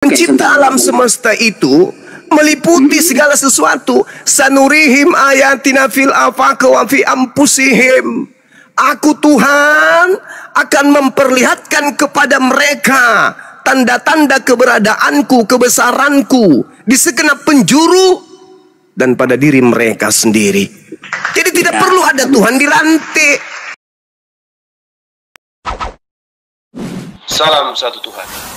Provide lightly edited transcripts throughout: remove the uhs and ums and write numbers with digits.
Pencipta alam semesta itu meliputi segala sesuatu. Sanurihim ayatina fil afaq wa fi anfusihim. Aku Tuhan akan memperlihatkan kepada mereka tanda-tanda keberadaanku, kebesaranku di segenap penjuru dan pada diri mereka sendiri. Jadi tidak perlu ada Tuhan dilantik. Salam satu Tuhan.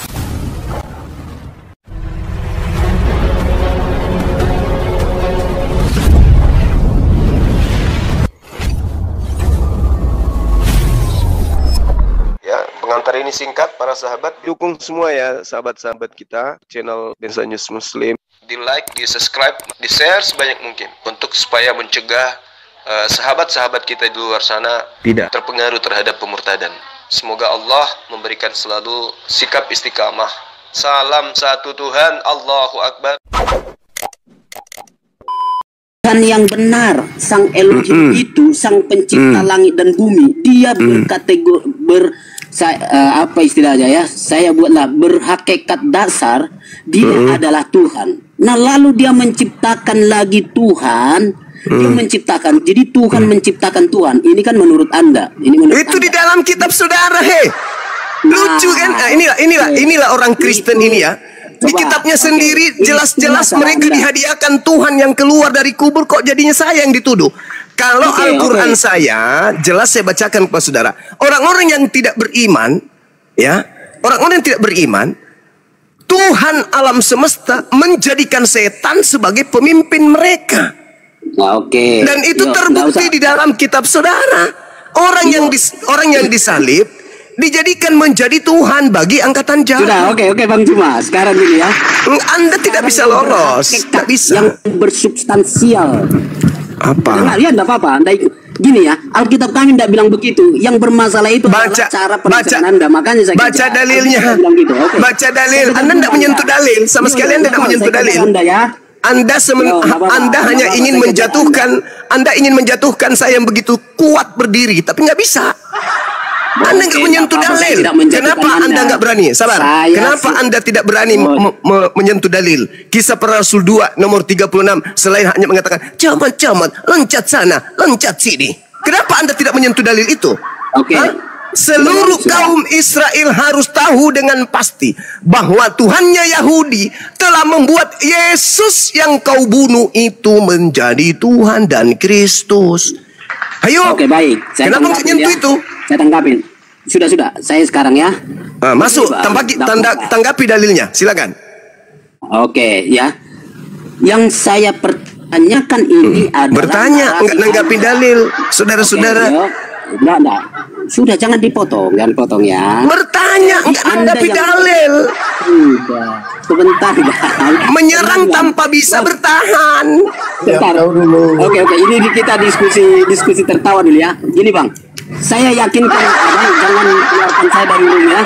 Ya, pengantar ini singkat para sahabat. Dukung semua ya sahabat-sahabat kita channel Densa News Muslim. Di like, di subscribe, di share sebanyak mungkin untuk supaya mencegah sahabat-sahabat kita di luar sana tidak terpengaruh terhadap pemurtadan. Semoga Allah memberikan selalu sikap istiqamah. Salam satu Tuhan, Allahu Akbar. Tuhan yang benar, Sang Elohim itu, Sang Pencipta langit dan bumi. Dia berkategori apa istilahnya ya? Saya buatlah berhakikat dasar. Dia adalah Tuhan. Nah, lalu dia menciptakan lagi Tuhan. Dia menciptakan. Jadi Tuhan menciptakan Tuhan. Ini kan menurut Anda. Ini menurut itu Anda. Di dalam kitab saudara, lucu kan? Nah, inilah orang Kristen ini ya. Di kitabnya sendiri jelas-jelas mereka dihadiahkan Tuhan yang keluar dari kubur, kok jadinya saya yang dituduh. Kalau Al-Quran saya jelas saya bacakan kepada saudara. Orang-orang yang tidak beriman, ya, orang-orang yang tidak beriman, Tuhan alam semesta menjadikan setan sebagai pemimpin mereka. Dan itu terbukti di dalam kitab saudara. Orang yang disalib dijadikan menjadi Tuhan bagi angkatan jauh. Sudah, oke Bang Cuma. Sekarang ini ya. Anda tidak bisa lolos. Tidak bisa. Yang bersubstansial. Apa? Ya enggak apa-apa. Anda gini ya, Alkitab kami tidak bilang begitu. Yang bermasalah itu adalah cara perencanaan Anda. Makanya saya baca dalilnya. Gitu. Baca dalil. Anda tidak menyentuh dalil. Sama sekali Anda tidak menyentuh dalil. Anda hanya ingin menjatuhkan. Anda ingin menjatuhkan saya yang begitu kuat berdiri, tapi nggak bisa. Anda nggak menyentuh dalil. Kenapa Anda nggak berani? Sabar. Kenapa Anda tidak berani menyentuh dalil? Kisah Para Rasul 2 nomor 36. Selain hanya mengatakan camat-camat, loncat sana, loncat sini. Kenapa Anda tidak menyentuh dalil itu? Seluruh kaum Israel harus tahu dengan pasti bahwa Tuhannya Yahudi telah membuat Yesus yang kau bunuh itu menjadi Tuhan dan Kristus. Ayo. Oke, baik. Kenapa nggak nyentuh itu? Saya tanggapin. Sudah. Saya sekarang ya. Masuk. Tanggapi dalilnya. Silakan. Oke, ya. Yang saya pertanyakan ini adalah bertanya, nggak nanggapi dalil, saudara-saudara. Enggak. Sudah, jangan dipotong ya. Bertanya, nggak nanggapi dalil. Sudah. Sebentar, Bang. Menyerang tanpa bisa bertahan. Bentar. Oke. Ini kita diskusi tertawa dulu ya. Gini, Bang. Saya yakinkan Abang jangan keluarkan saya dari room ya.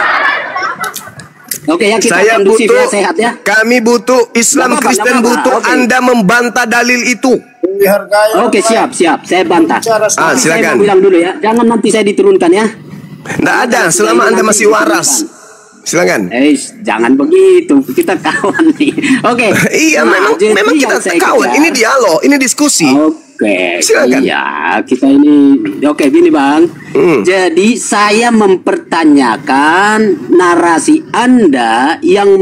Oke ya, kita kondusif ya, sehat ya. Kami butuh, Islam Kristen butuh Anda membantah dalil itu. Oke, siap. Saya bantah. Silakan. Saya mau bilang dulu ya. Jangan nanti saya diturunkan ya. Nggak ada, selama Anda masih waras. Silakan. Jangan begitu. Kita kawan nih. Oke. Iya, memang kita kawan. Ini dialog, ini diskusi. Oke, silakan. Iya, kita ini gini Bang. Jadi saya mempertanyakan narasi Anda yang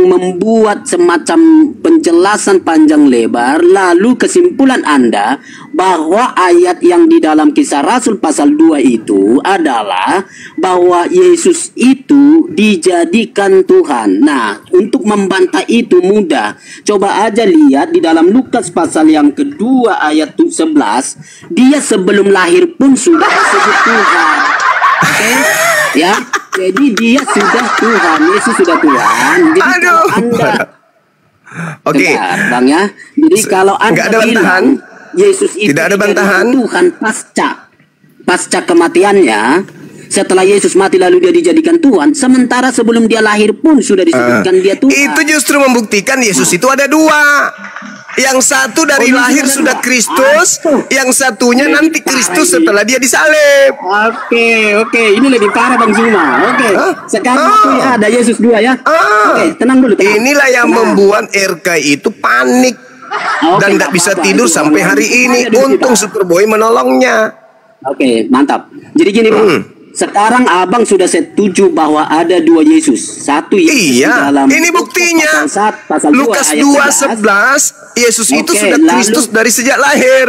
membuat semacam penjelasan panjang lebar, lalu kesimpulan Anda bahwa ayat yang di dalam Kisah Rasul pasal 2 itu adalah bahwa Yesus itu dijadikan Tuhan. Nah, untuk membantah itu mudah. Coba aja lihat di dalam Lukas pasal yang kedua ayat 11, dia sebelum lahir pun sudah disebut Tuhan. Oke? Ya, jadi dia sudah Tuhan, Yesus sudah Tuhan. Jadi kalau Anda Bang ya. Jadi kalau Anda bilang Yesus itu tidak ada bantahan Tuhan pasca kematiannya, setelah Yesus mati lalu dia dijadikan Tuhan, sementara sebelum dia lahir pun sudah disebutkan dia Tuhan. Itu justru membuktikan Yesus itu ada dua. Yang satu dari lahir sudah Kristus, yang satunya nanti Kristus setelah dia disalib. Oke, ini lebih parah Bang Zuma. Oke, sekarang ada Yesus 2 ya. Oke, tenang dulu. Inilah yang membuat RK itu panik dan nggak bisa tidur sampai hari ini. Untung Superboy menolongnya. Oke, mantap. Jadi gini Bang. Sekarang abang sudah setuju bahwa ada 2 Yesus. Satu Yesus dalam ini buktinya. Pasal Lukas 2:11, Yesus itu sudah Kristus dari sejak lahir.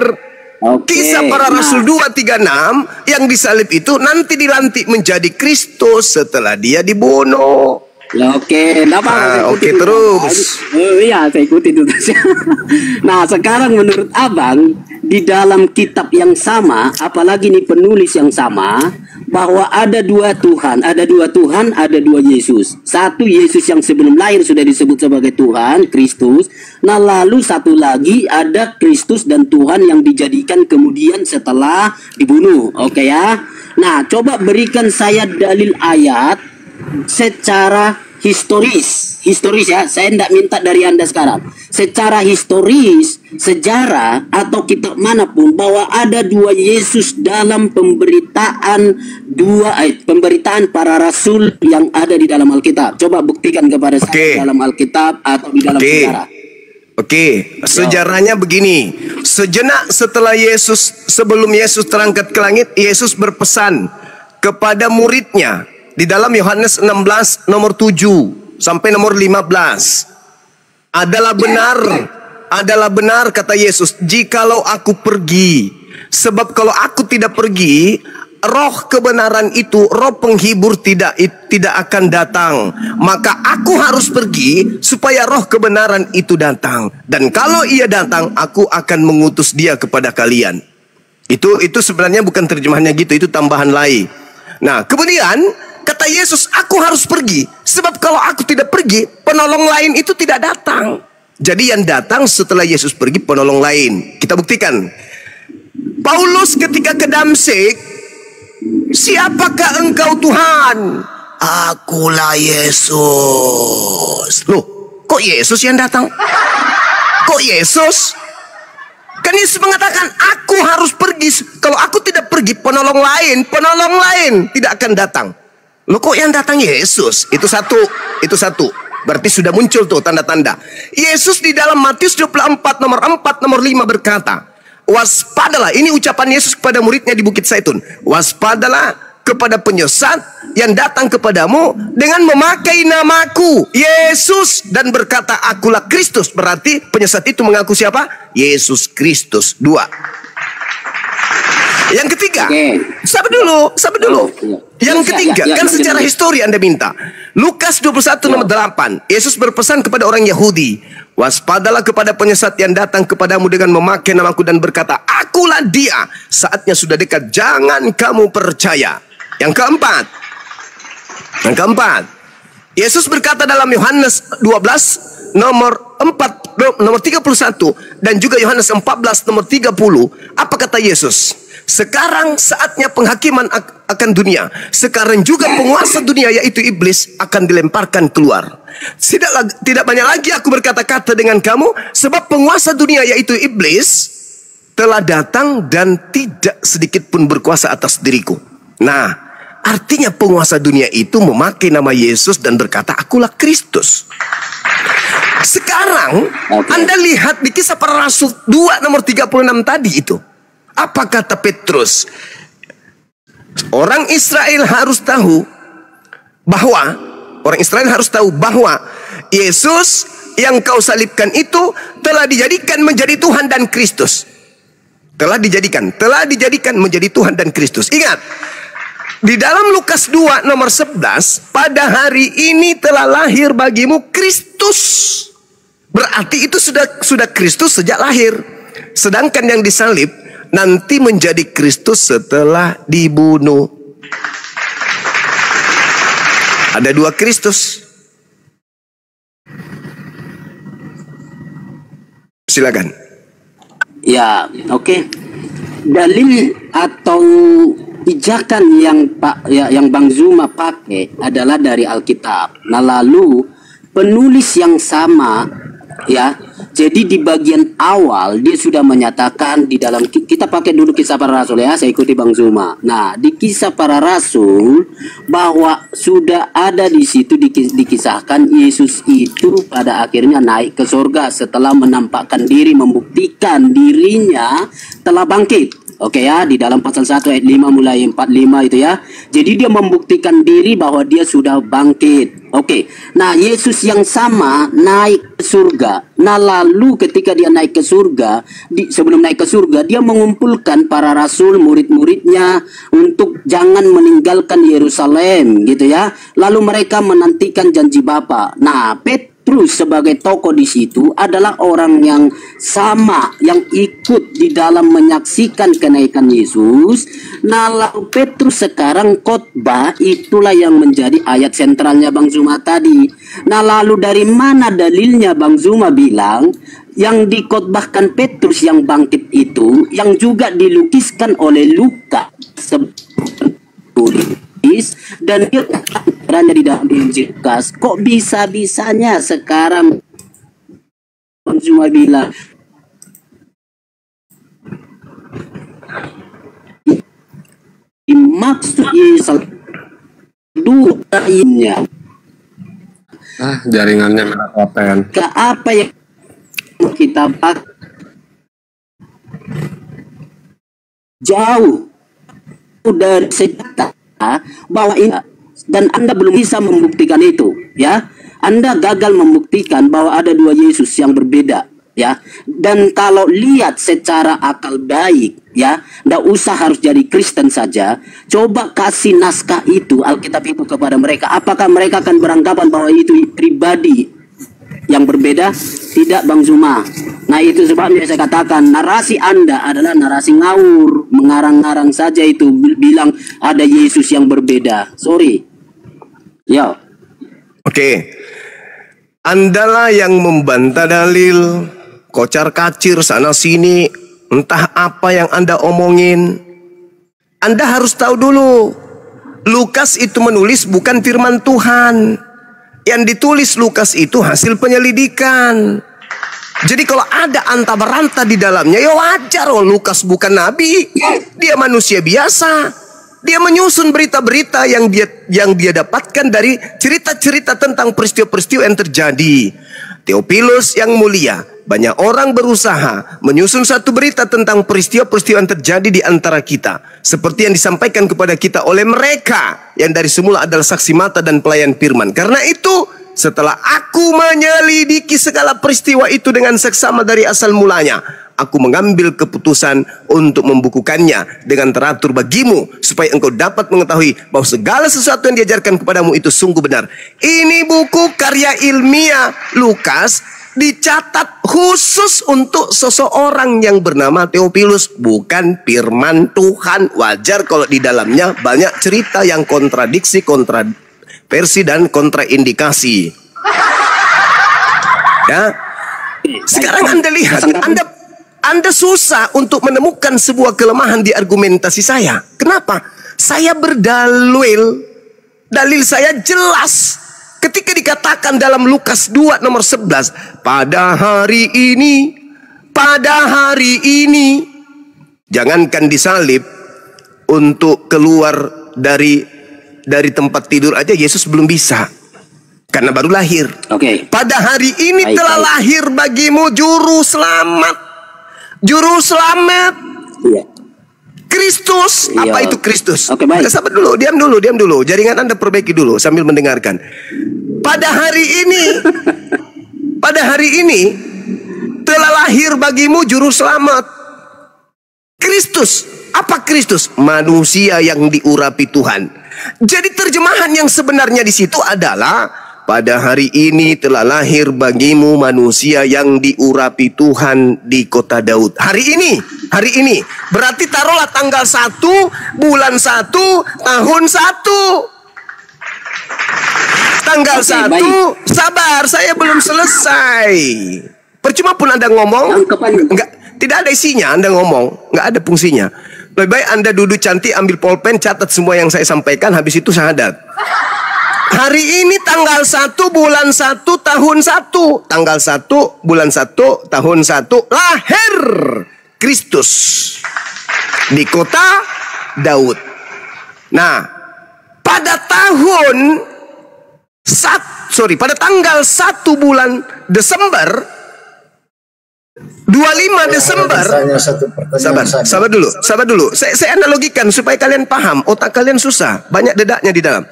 Kisah para Rasul 2:36 yang disalib itu nanti dilantik menjadi Kristus setelah dia dibunuh. Oke, terus. Iya, saya ikuti itu. Nah, sekarang menurut abang di dalam kitab yang sama, apalagi nih penulis yang sama, bahwa ada 2 Tuhan, ada 2 Yesus. Satu Yesus yang sebelum lahir sudah disebut sebagai Tuhan, Kristus. Nah, lalu satu lagi ada Kristus dan Tuhan yang dijadikan kemudian setelah dibunuh. Oke ya. Nah, coba berikan saya dalil ayat secara historis ya, saya tidak minta dari Anda sekarang. Secara historis, sejarah atau kitab manapun bahwa ada 2 Yesus dalam pemberitaan para rasul yang ada di dalam Alkitab. Coba buktikan kepada saya dalam Alkitab atau di dalam sejarah. Sejarahnya begini. Sejenak setelah sebelum Yesus terangkat ke langit, Yesus berpesan kepada muridnya di dalam Yohanes 16 nomor 7 sampai nomor 15. Adalah benar kata Yesus, jikalau aku pergi. Sebab kalau aku tidak pergi, roh kebenaran itu, roh penghibur tidak akan datang. Maka aku harus pergi supaya roh kebenaran itu datang. Dan kalau ia datang, aku akan mengutus dia kepada kalian. Itu sebenarnya bukan terjemahannya gitu, itu tambahan lain. Nah, kemudian kata Yesus, aku harus pergi. Sebab kalau aku tidak pergi, penolong lain itu tidak datang. Jadi yang datang setelah Yesus pergi, penolong lain. Kita buktikan. Paulus ketika ke Damsyik, siapakah engkau Tuhan? Akulah Yesus. Loh, kok Yesus yang datang? Kok Yesus? Kan Yesus mengatakan, aku harus pergi. Kalau aku tidak pergi, penolong lain tidak akan datang. Loh, kok yang datang Yesus? Itu satu. Berarti sudah muncul tuh tanda-tanda. Yesus di dalam Matius 24 nomor 4 nomor 5 berkata, waspadalah, ini ucapan Yesus kepada muridnya di Bukit Zaitun. Waspadalah kepada penyesat yang datang kepadamu dengan memakai namaku, Yesus, dan berkata akulah Kristus. Berarti penyesat itu mengaku siapa? Yesus Kristus. 2. Yang ketiga, sabar dulu. Yang ketiga, kan secara histori Anda minta. Lukas 21 nomor 8, Yesus berpesan kepada orang Yahudi, waspadalah kepada penyesat yang datang kepadamu dengan memakai namaku dan berkata, akulah dia, saatnya sudah dekat, jangan kamu percaya. Yang keempat, Yesus berkata dalam Yohanes 12 nomor 31 dan juga Yohanes 14 nomor 30, apa kata Yesus? Sekarang saatnya penghakiman akan dunia. Sekarang juga penguasa dunia yaitu iblis akan dilemparkan keluar. Tidak banyak lagi aku berkata-kata dengan kamu, sebab penguasa dunia yaitu iblis telah datang dan tidak sedikit pun berkuasa atas diriku. Nah, artinya penguasa dunia itu memakai nama Yesus dan berkata, akulah Kristus. Sekarang Anda lihat di Kisah Para Rasul 2 nomor 36 tadi itu. Apa kata Petrus? Orang Israel harus tahu bahwa Yesus yang kau salibkan itu telah dijadikan menjadi Tuhan dan Kristus. Telah dijadikan menjadi Tuhan dan Kristus. Ingat, di dalam Lukas 2 nomor 11, pada hari ini telah lahir bagimu Kristus. Berarti itu sudah Kristus sejak lahir. Sedangkan yang disalib nanti menjadi Kristus setelah dibunuh. Ada 2 Kristus. Silakan. Ya, oke. Dalil atau pijakan yang Bang Zuma pakai adalah dari Alkitab. Nah, lalu penulis yang sama ya Jadi di bagian awal dia sudah menyatakan di dalam, kita pakai dulu Kisah Para Rasul ya, saya ikuti Bang Zuma. Nah, di Kisah Para Rasul bahwa sudah ada di situ dikisahkan Yesus itu pada akhirnya naik ke surga setelah menampakkan diri, membuktikan dirinya telah bangkit. Oke ya, di dalam pasal 1 ayat 5 mulai 45 itu ya. Jadi dia membuktikan diri bahwa dia sudah bangkit. Oke. Nah, Yesus yang sama naik ke surga. Nah, lalu ketika dia naik ke surga, sebelum naik ke surga, dia mengumpulkan para rasul, murid-muridnya untuk jangan meninggalkan Yerusalem gitu ya. Lalu mereka menantikan janji Bapa. Nah, Petrus sebagai tokoh di situ adalah orang yang sama yang ikut di dalam menyaksikan kenaikan Yesus. Nah, lalu Petrus sekarang khotbah, itulah yang menjadi ayat sentralnya Bang Zuma tadi. Nah, lalu dari mana dalilnya Bang Zuma bilang yang dikhotbahkan Petrus yang bangkit itu yang juga dilukiskan oleh Lukas dan dia berada di dalam Injil Lukas. Kok bisa-bisanya sekarang cuma bilang maksud Yesus dua lainnya. Jaringannya merapakan. Ke apa yang kita pakai jauh dari sejarah bahwa ini, dan Anda belum bisa membuktikan itu ya. Anda gagal membuktikan bahwa ada dua Yesus yang berbeda ya. Dan kalau lihat secara akal baik ya, nggak usah harus jadi Kristen saja, coba kasih naskah itu, Alkitab itu kepada mereka, apakah mereka akan beranggapan bahwa itu pribadi yang berbeda? Tidak Bang Zuma. Nah, itu sebabnya saya katakan narasi Anda adalah narasi ngawur, mengarang-arang saja itu, bilang ada Yesus yang berbeda. Sorry. Ya. Oke. Andalah yang membantah dalil, kocar-kacir sana sini, entah apa yang Anda omongin. Anda harus tahu dulu, Lukas itu menulis bukan firman Tuhan. Yang ditulis Lukas itu hasil penyelidikan. Jadi kalau ada anta-beranta di dalamnya, ya wajar. Lukas bukan nabi, dia manusia biasa. Dia menyusun berita-berita yang dia dapatkan dari cerita-cerita tentang peristiwa-peristiwa yang terjadi. Theophilus yang mulia, banyak orang berusaha menyusun satu berita tentang peristiwa-peristiwa yang terjadi di antara kita, seperti yang disampaikan kepada kita oleh mereka yang dari semula adalah saksi mata dan pelayan firman. Karena itu, setelah aku menyelidiki segala peristiwa itu dengan seksama dari asal mulanya, aku mengambil keputusan untuk membukukannya dengan teratur bagimu, supaya engkau dapat mengetahui bahwa segala sesuatu yang diajarkan kepadamu itu sungguh benar. Ini buku karya ilmiah Lukas, dicatat khusus untuk seseorang yang bernama Theophilus, bukan firman Tuhan. Wajar kalau di dalamnya banyak cerita yang kontradiksi, kontraversi, dan kontraindikasi. Ya. Sekarang Anda lihat, Anda susah untuk menemukan sebuah kelemahan di argumentasi saya. Kenapa? Saya berdalil, dalil saya jelas. Ketika dikatakan dalam Lukas 2 nomor 11, pada hari ini, jangankan disalib, untuk keluar dari tempat tidur aja Yesus belum bisa, karena baru lahir. Oke. Pada hari ini telah lahir bagimu juru selamat. Juru selamat. Iya. Kristus. Iya. Apa itu Kristus? Oke, baik. Sabar dulu, diam dulu. Jaringan Anda perbaiki dulu sambil mendengarkan. Pada hari ini telah lahir bagimu juru selamat. Kristus. Apa Kristus? Manusia yang diurapi Tuhan. Jadi terjemahan yang sebenarnya di situ adalah pada hari ini telah lahir bagimu manusia yang diurapi Tuhan di kota Daud. Hari ini. Berarti taruhlah tanggal 1, bulan 1, tahun 1. Tanggal 1, sabar, saya belum selesai. Percuma pun Anda ngomong, tidak ada isinya. Anda ngomong, nggak ada fungsinya. Lebih baik Anda duduk cantik, ambil pulpen, catat semua yang saya sampaikan, habis itu syahadat. Hari ini tanggal 1 bulan 1 tahun 1. Tanggal 1 bulan 1 tahun 1 lahir Kristus di kota Daud. Nah, pada tanggal 1 bulan Desember, 25 Desember. Sabar dulu. Saya analogikan supaya kalian paham. Otak kalian susah, banyak dedaknya di dalam.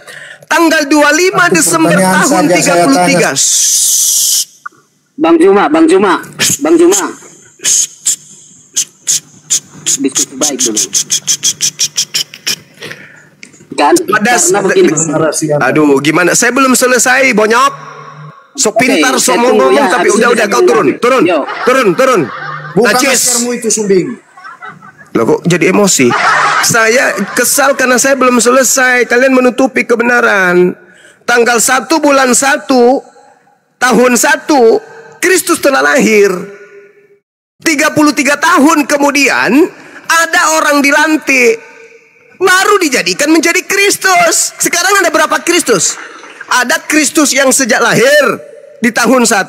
Tanggal 25 Desember tahun 33. Bang Juma. Diskusi baik dulu. Aduh, gimana? Saya belum selesai, bonyok. Sok pintar, sok ngomong, tapi udah kau turun. Bukan maskermu itu, Sumbing. Loh, kok jadi emosi? Saya kesal karena saya belum selesai. Kalian menutupi kebenaran. Tanggal 1 bulan 1 tahun 1 Kristus telah lahir. 33 tahun kemudian ada orang dilantik, baru dijadikan menjadi Kristus. Sekarang ada berapa Kristus? Ada Kristus yang sejak lahir di tahun 1,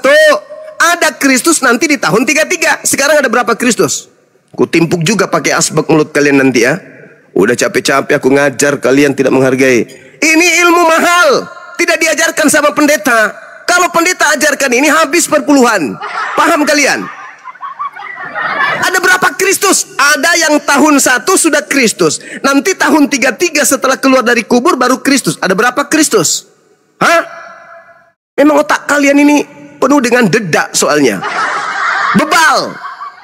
ada Kristus nanti di tahun 33. Sekarang ada berapa Kristus? Ku timpuk juga pakai asbak mulut kalian nanti ya. Udah capek-capek aku ngajar, kalian tidak menghargai. Ini ilmu mahal, tidak diajarkan sama pendeta. Kalau pendeta ajarkan ini habis perpuluhan. Paham kalian? Ada berapa Kristus? Ada yang tahun 1 sudah Kristus. Nanti tahun 33 setelah keluar dari kubur baru Kristus. Ada berapa Kristus? Hah? Memang otak kalian ini penuh dengan dedak soalnya. Bebal.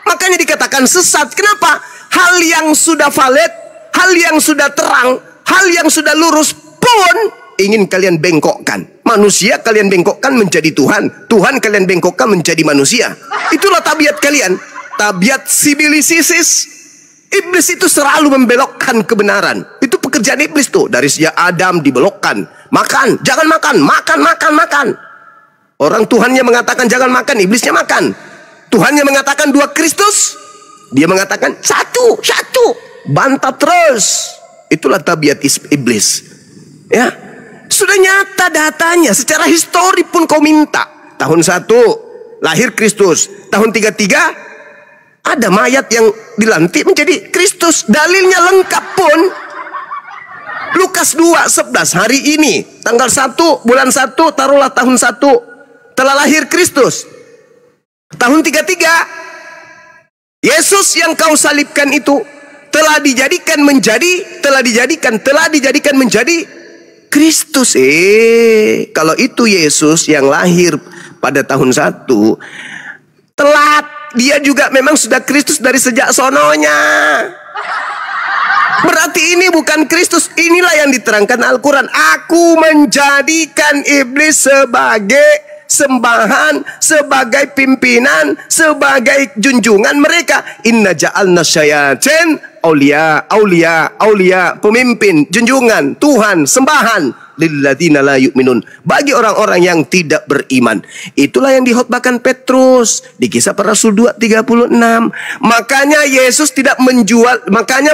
Makanya dikatakan sesat. Kenapa? Hal yang sudah valid, hal yang sudah terang, hal yang sudah lurus pun ingin kalian bengkokkan. Manusia kalian bengkokkan menjadi Tuhan. Tuhan kalian bengkokkan menjadi manusia. Itulah tabiat kalian. Tabiat sibilisisis. Iblis itu selalu membelokkan kebenaran. Itu pekerjaan iblis tuh. Dari sejak Adam dibelokkan. Makan, jangan makan. Orang Tuhannya mengatakan jangan makan, iblisnya makan. Tuhannya mengatakan 2 Kristus, dia mengatakan satu. Bantah terus. Itulah tabiat iblis. Ya, sudah nyata datanya. Secara histori pun kau minta. Tahun 1 lahir Kristus. Tahun 33 ada mayat yang dilantik menjadi Kristus. Dalilnya lengkap pun. Lukas 2:11, hari ini tanggal 1 bulan 1 taruhlah tahun 1 telah lahir Kristus. Tahun 33 Yesus yang kau salibkan itu telah dijadikan menjadi Kristus. Kalau itu Yesus yang lahir pada tahun 1 telat. Dia juga memang sudah Kristus dari sejak sononya. Berarti ini bukan Kristus. Inilah yang diterangkan Al-Quran. Aku menjadikan iblis sebagai sembahan, sebagai pimpinan, sebagai junjungan mereka. Inna ja'alna syayatin aulia, pemimpin, junjungan, Tuhan, sembahan lilladzina la yu'minun, bagi orang-orang yang tidak beriman. Itulah yang dihotbahkan Petrus di Kisah Para Rasul 2:36. Makanya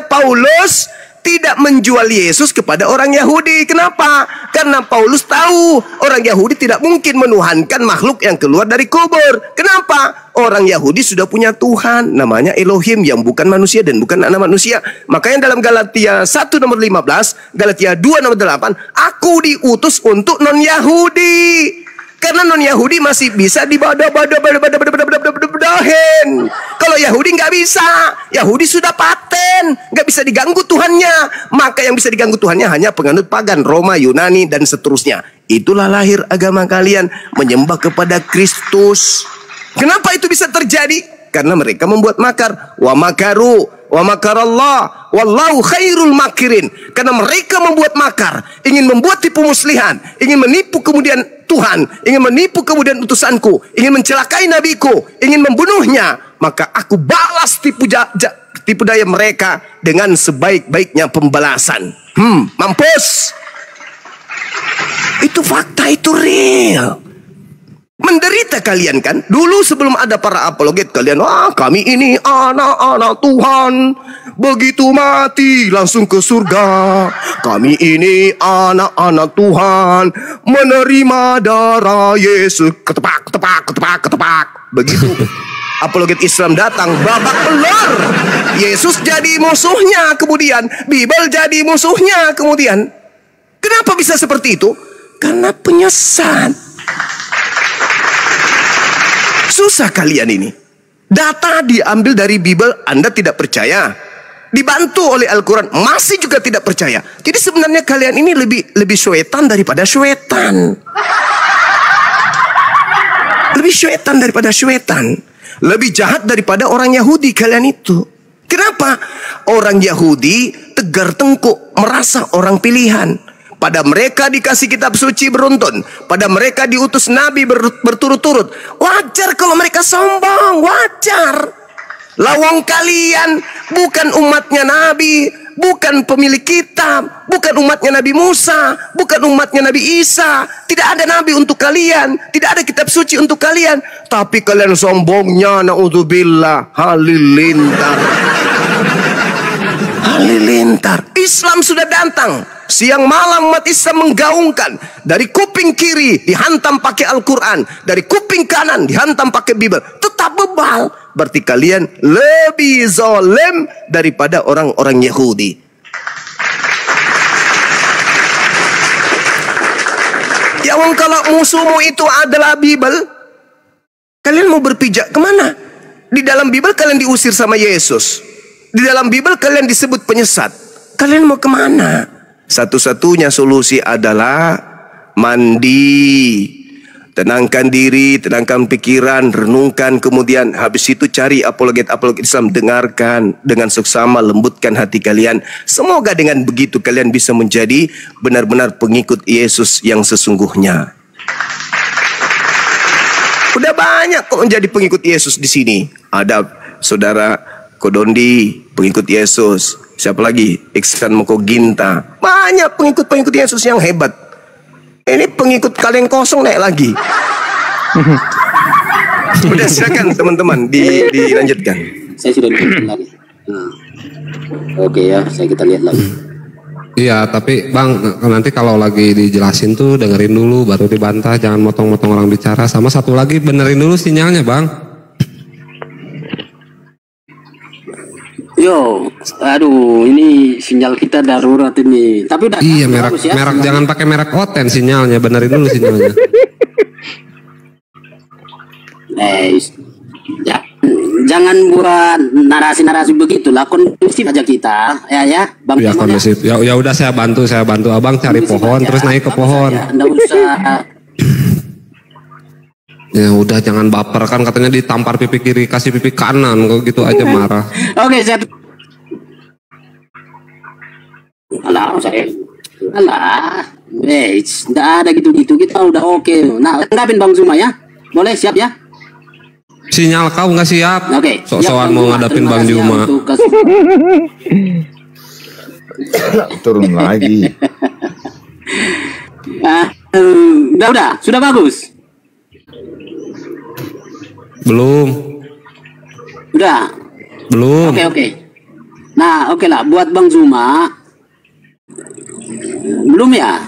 Paulus tidak menjual Yesus kepada orang Yahudi. Kenapa? Karena Paulus tahu orang Yahudi tidak mungkin menuhankan makhluk yang keluar dari kubur. Kenapa? Orang Yahudi sudah punya Tuhan, namanya Elohim, yang bukan manusia dan bukan anak manusia. Makanya dalam Galatia 1 nomor 15, Galatia 2 nomor 8, aku diutus untuk non-Yahudi. Karena non-Yahudi masih bisa dibodoh-bodohin. Kalau Yahudi nggak bisa. Yahudi sudah paten, nggak bisa diganggu Tuhannya. Maka yang bisa diganggu Tuhannya hanya penganut pagan, Roma, Yunani, dan seterusnya. Itulah lahir agama kalian, menyembah kepada Kristus. Kenapa itu bisa terjadi? Karena mereka membuat makar. Wa makaru wa makarallah wallahu khairul makirin. Karena mereka membuat makar, ingin membuat tipu muslihan, ingin menipu kemudian Tuhan, ingin menipu kemudian utusanku, ingin mencelakai nabiku, ingin membunuhnya. Maka aku balas tipu daya mereka dengan sebaik-baiknya pembalasan. Mampus. Itu fakta, itu real. Menderita kalian kan? Dulu sebelum ada para apologet kalian, kami ini anak-anak Tuhan, begitu mati langsung ke surga. Kami ini anak-anak Tuhan, menerima darah Yesus. Ketepak, ketepak, ketepak, ketepak. Begitu apologet Islam datang, babak belur. Yesus jadi musuhnya kemudian, Bible jadi musuhnya kemudian. Kenapa bisa seperti itu? Karena penyesat. Susah kalian ini. Data diambil dari Bible, Anda tidak percaya. Dibantu oleh Al-Quran, masih juga tidak percaya. Jadi sebenarnya kalian ini lebih syaitan daripada syaitan. Lebih syaitan daripada syaitan. Lebih jahat daripada orang Yahudi kalian itu. Kenapa? Orang Yahudi tegar tengkuk, merasa orang pilihan. Pada mereka dikasih kitab suci beruntun. Pada mereka diutus nabi berturut-turut. Wajar kalau mereka sombong. Wajar. Lawang kalian bukan umatnya nabi. Bukan pemilik kitab. Bukan umatnya Nabi Musa. Bukan umatnya Nabi Isa. Tidak ada nabi untuk kalian. Tidak ada kitab suci untuk kalian. Tapi kalian sombongnya. Na'udzubillah. Halilintar. Halilintar. Islam sudah datang. Siang malam umat Islam menggaungkan. Dari kuping kiri dihantam pakai Al-Quran. Dari kuping kanan dihantam pakai Bible. Tetap bebal. Berarti kalian lebih zalim daripada orang-orang Yahudi. Ya kalau musuhmu itu adalah Bible, kalian mau berpijak kemana? Di dalam Bible kalian diusir sama Yesus. Di dalam Bible kalian disebut penyesat. Kalian mau kemana? Satu-satunya solusi adalah mandi. Tenangkan diri, tenangkan pikiran, renungkan, kemudian habis itu cari apologet-apologet Islam, dengarkan dengan seksama, lembutkan hati kalian. Semoga dengan begitu kalian bisa menjadi benar-benar pengikut Yesus yang sesungguhnya. Udah banyak kok menjadi pengikut Yesus di sini. Ada saudara Kodondi, pengikut Yesus. Siapa lagi? Iksan Moko Ginta. Banyak pengikut-pengikut Yesus yang hebat. Ini pengikut kaleng kosong naik lagi. Udah silakan teman-teman dilanjutkan. Saya sudah lihat lagi. Oke ya, kita lihat lagi. Iya, tapi Bang, nanti kalau lagi dijelasin tuh dengerin dulu baru dibantah, jangan motong-motong orang bicara. Sama satu lagi benerin dulu sinyalnya, Bang. Yo, aduh, ini sinyal kita darurat ini. Tapi udah. Iya, merek jangan pakai merek Oten sinyalnya, benerin dulu sinyalnya. Jangan buat narasi-narasi begitulah, kondusif aja kita, ya, Bang. Ya kondusif. Ya udah saya bantu Abang cari kondusif pohon aja. Terus naik ke pohon. Nggak usah. Ya udah jangan baper, kan katanya ditampar pipi kiri kasih pipi kanan, kok gitu aja marah. Oke, saya nggak ada gitu-gitu, kita udah oke. Nah, tanggapin Bang Zuma ya, boleh, siap ya? Sinyal kau nggak siap? Oke. Sok-sokan mau ngadapin Bang Zuma. Turun lagi. Udah, sudah bagus. Belum. Udah. Belum. Oke. Nah, oke lah buat Bang Zuma. Belum ya?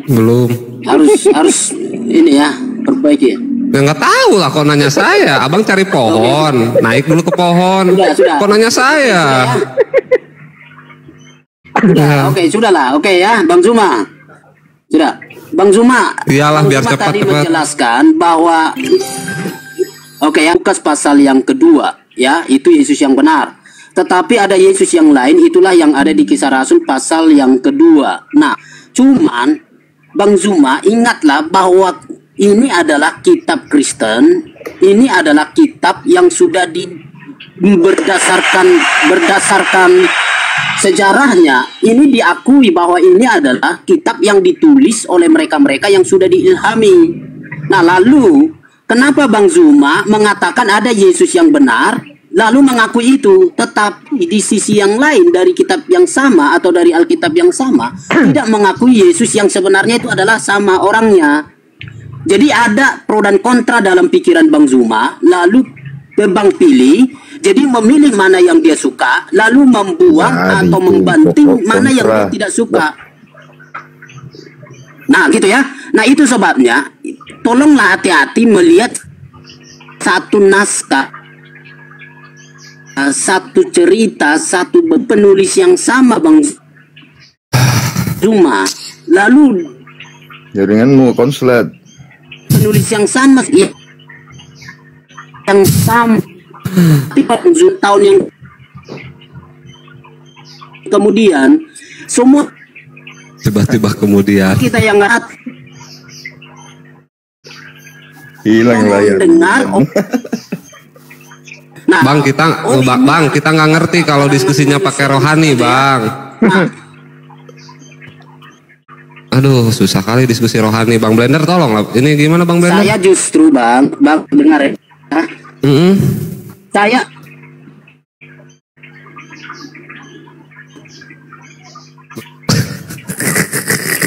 Belum. Harus ini ya, perbaiki. Ya nggak tahu lah, kok nanya saya. Abang cari pohon, naik dulu ke pohon. Sudah. Kok nanya saya? Sudah, oke, sudah lah. Oke ya, Bang Zuma. Sudah. Bang Zuma. Iyalah, biar Zuma cepat tadi menjelaskan bahwa Lukas pasal yang kedua, ya, itu Yesus yang benar. Tetapi ada Yesus yang lain, itulah yang ada di Kisah Rasul pasal yang kedua. Nah, cuman Bang Zuma ingatlah bahwa ini adalah kitab Kristen, ini adalah kitab yang sudah berdasarkan sejarahnya. Ini diakui bahwa ini adalah kitab yang ditulis oleh mereka-mereka yang sudah diilhami. Nah, lalu kenapa Bang Zuma mengatakan ada Yesus yang benar, lalu mengakui itu, tetapi di sisi yang lain dari kitab yang sama atau dari Alkitab yang sama tidak mengakui Yesus yang sebenarnya itu adalah sama orangnya? Jadi ada pro dan kontra dalam pikiran Bang Zuma, lalu Bang pilih, jadi memilih mana yang dia suka, lalu membuang atau membanting mana yang dia tidak suka. Nah gitu ya. Nah itu sebabnya, tolonglah hati-hati melihat satu naskah, satu cerita, satu penulis yang sama Bang Zuma. Lalu jaringanmu konslet. Penulis yang sama, ya, yang sama. Tapi tahun yang kemudian semua tiba-tiba kemudian kita yang nggak hilang layar. dengar. Nah, Bang, kita nggak ngerti kalau diskusinya pakai rohani, Bang. Aduh, susah kali diskusi rohani, Bang Blender, tolong lah. Ini gimana, Bang Blender? Saya justru, Bang dengar ya. Saya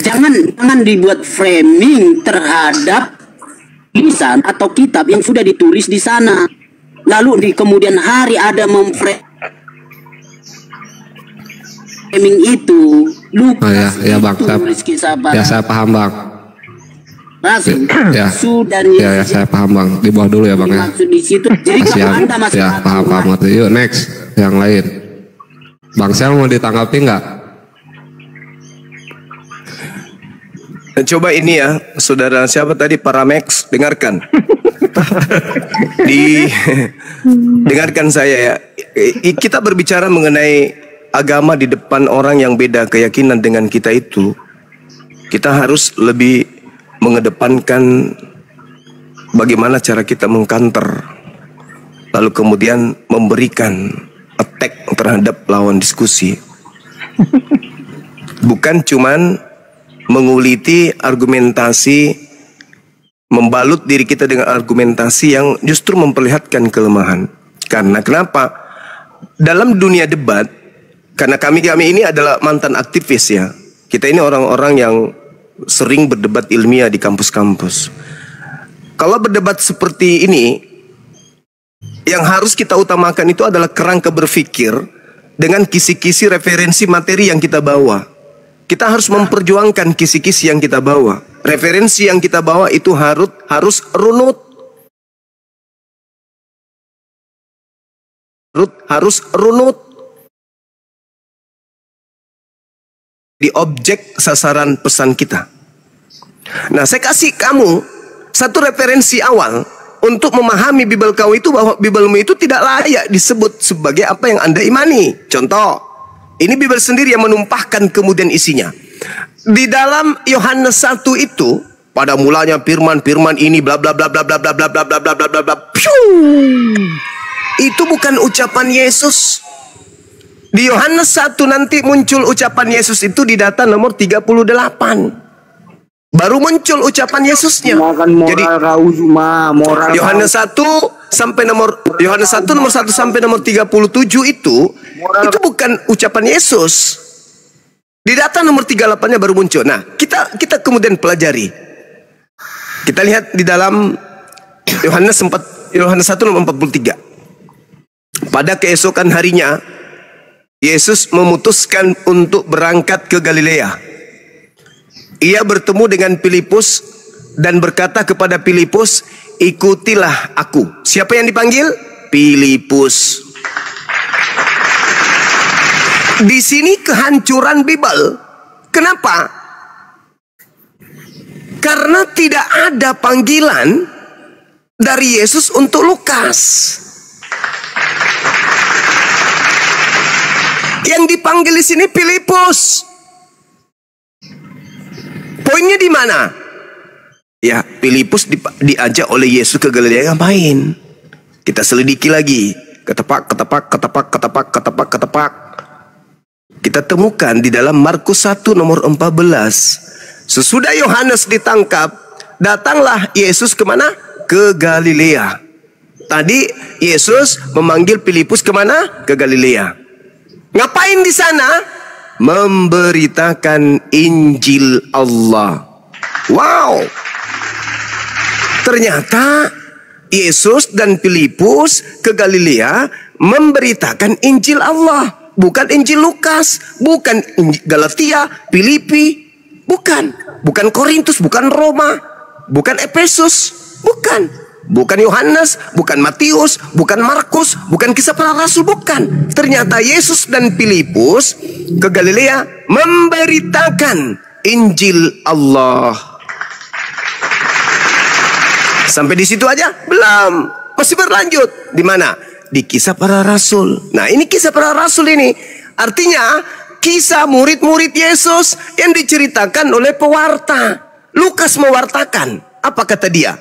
jangan dibuat framing terhadap tulisan atau kitab yang sudah ditulis di sana. Lalu di kemudian hari ada framing itu. Lupa ya Bang, saya paham Bang. Ya, saya paham Bang. Di bawah dulu ya Bang ya. Maksud di situ. Jadi kalau Anda masih paham. Yuk next, yang lain. Bang Sel mau ditanggapi nggak? Coba ini ya, saudara siapa tadi, Paramex, dengarkan. Dengarkan saya ya. Kita berbicara mengenai agama di depan orang yang beda keyakinan dengan kita itu, kita harus lebih mengedepankan bagaimana cara kita mengcounter, lalu kemudian memberikan attack terhadap lawan diskusi. Bukan cuman menguliti argumentasi, membalut diri kita dengan argumentasi yang justru memperlihatkan kelemahan. Karena kenapa? Dalam dunia debat, karena kami ini adalah mantan aktivis ya. Kita ini orang-orang yang sering berdebat ilmiah di kampus-kampus. Kalau berdebat seperti ini, yang harus kita utamakan itu adalah kerangka berpikir dengan kisi-kisi referensi materi yang kita bawa. Kita harus memperjuangkan kisi-kisi yang kita bawa. Referensi yang kita bawa itu harus runut. Harus runut. Di objek sasaran pesan kita. Nah, saya kasih kamu satu referensi awal untuk memahami Bible kau itu, bahwa Biblemu itu tidak layak disebut sebagai apa yang Anda imani. Contoh, ini Bible sendiri yang menumpahkan kemudian isinya. Di dalam Yohanes 1 itu, pada mulanya firman ini bla bla bla bla bla bla bla bla bla bla bla bla bla. Itu bukan ucapan Yesus. Di Yohanes 1 nanti muncul ucapan Yesus itu di data nomor 38. Baru muncul ucapan Yesusnya. Jadi Yohanes 1 sampai Yohanes 1 nomor 1 sampai nomor 37 itu bukan ucapan Yesus. Di data nomor 38-nya baru muncul. Nah, kita kemudian pelajari. Kita lihat di dalam Yohanes 1 nomor 43. Pada keesokan harinya Yesus memutuskan untuk berangkat ke Galilea. Ia bertemu dengan Filipus dan berkata kepada Filipus, "Ikutilah aku." Siapa yang dipanggil? Filipus. Di sini kehancuran Bible. Kenapa? Karena tidak ada panggilan dari Yesus untuk Lukas. Yang dipanggil di sini Filipus. Poinnya di mana? Ya, Filipus diajak oleh Yesus ke Galilea ngapain? Kita selidiki lagi. Ketepak. Kita temukan di dalam Markus 1 nomor 14. Sesudah Yohanes ditangkap, datanglah Yesus kemana? Ke Galilea. Tadi Yesus memanggil Filipus kemana? Ke Galilea. Ngapain di sana? Memberitakan Injil Allah. Wow. Ternyata Yesus dan Filipus ke Galilea memberitakan Injil Allah, bukan Injil Lukas, bukan Galatia, Filipi, bukan Korintus, bukan Roma, bukan Efesus, bukan Yohanes, bukan Matius, bukan Markus, bukan Kisah Para Rasul, bukan. Ternyata Yesus dan Filipus ke Galilea memberitakan Injil Allah. Sampai di situ aja? Belum. Masih berlanjut. Di mana? Di Kisah Para Rasul. Nah, ini Kisah Para Rasul ini. Artinya, kisah murid-murid Yesus yang diceritakan oleh pewarta. Lukas mewartakan. Apa kata dia?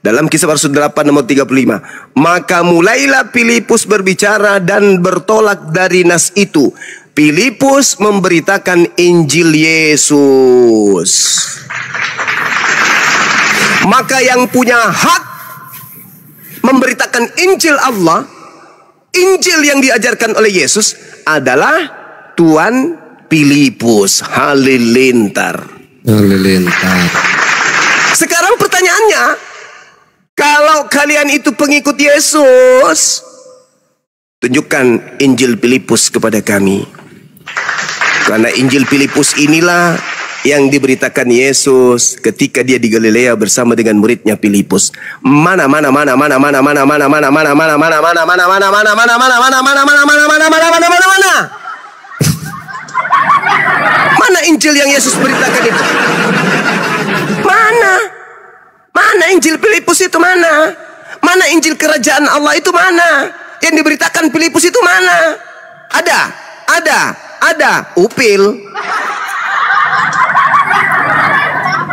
Dalam Kisah Para Rasul 8 nomor 35. Maka mulailah Filipus berbicara dan bertolak dari nas itu. Filipus memberitakan Injil Yesus. Maka yang punya hak memberitakan Injil Allah, Injil yang diajarkan oleh Yesus adalah Tuan Filipus Halilintar. Sekarang pertanyaannya, kalau kalian itu pengikut Yesus, tunjukkan Injil Filipus kepada kami. Karena Injil Filipus inilah yang diberitakan Yesus ketika dia di Galilea bersama dengan muridnya Filipus. Mana Injil yang Yesus beritakan itu? Mana Injil Filipus itu mana? Mana Injil kerajaan Allah itu mana? Yang diberitakan Filipus itu mana? Ada. Upil.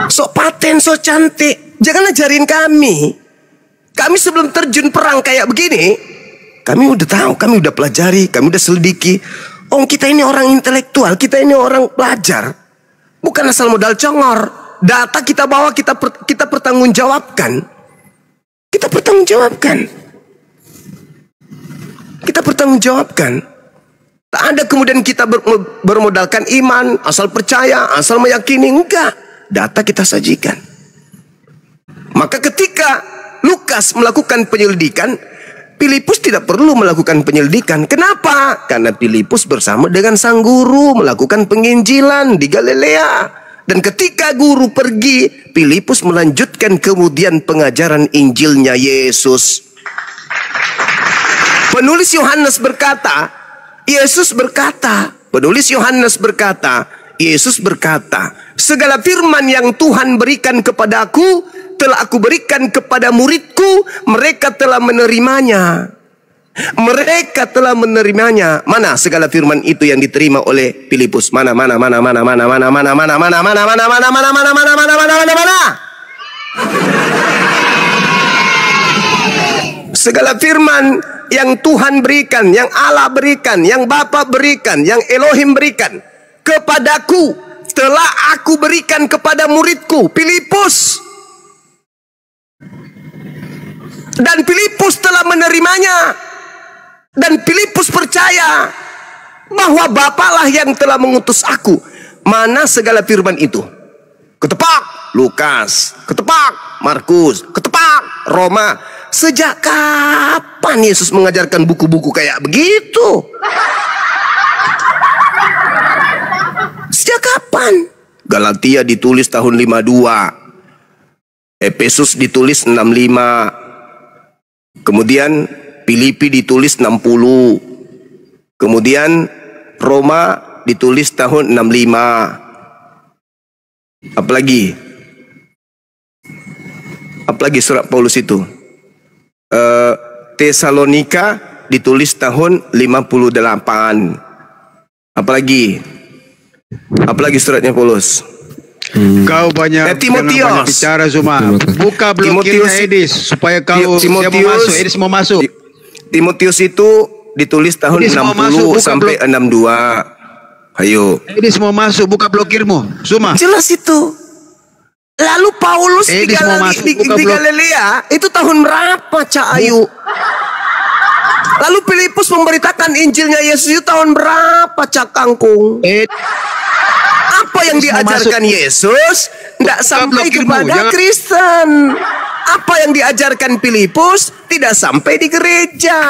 Sok paten, sok cantik. Jangan ajarin kami. Kami sebelum terjun perang kayak begini, kami udah tahu, kami udah pelajari, kami udah selidiki. Oh, kita ini orang intelektual, kita ini orang pelajar. Bukan asal modal congor. Data kita bawa, kita pertanggungjawabkan. Kita pertanggungjawabkan. Tak ada kemudian kita bermodalkan iman, asal percaya, asal meyakini. Enggak. Data kita sajikan. Maka ketika Lukas melakukan penyelidikan, Filipus tidak perlu melakukan penyelidikan. Kenapa? Karena Filipus bersama dengan sang guru melakukan penginjilan di Galilea. Dan ketika guru pergi, Filipus melanjutkan kemudian pengajaran Injilnya Yesus. Penulis Yohanes berkata, Yesus berkata, segala firman yang Tuhan berikan kepadaku telah aku berikan kepada muridku, mereka telah menerimanya. Mana segala firman itu yang diterima oleh Filipus? Mana? Segala firman yang Tuhan berikan, yang Allah berikan, yang Bapa berikan, yang Elohim berikan kepadaku telah aku berikan kepada muridku Filipus. Dan Filipus telah menerimanya. Dan Filipus percaya bahwa Bapalah yang telah mengutus aku. Mana segala firman itu? Ketepak Lukas, ketepak Markus, ketepak Roma. Sejak kapan Yesus mengajarkan buku-buku kayak begitu? Sejak kapan? Galatia ditulis tahun 52. Efesus ditulis 65. Kemudian Filipi ditulis 60. Kemudian Roma ditulis tahun 65. Apalagi surat Paulus itu? Tesalonika ditulis tahun 58. Apalagi suratnya Paulus? Kau banyak Timotius. bicara Zuma. Buka blokirnya Edis supaya kau Edis mau masuk. Timotius itu ditulis tahun 60 sampai 62. Ayo. Edis mau masuk, buka blokirmu. Zuma. Jelas itu. Lalu Paulus di Galilea itu tahun berapa, Cak Ayu? Lalu Filipus memberitakan Injilnya Yesus itu tahun berapa, Cak Kangkung? Apa yang diajarkan Yesus tidak sampai kepada Kristen. Apa yang diajarkan Filipus tidak sampai di gereja.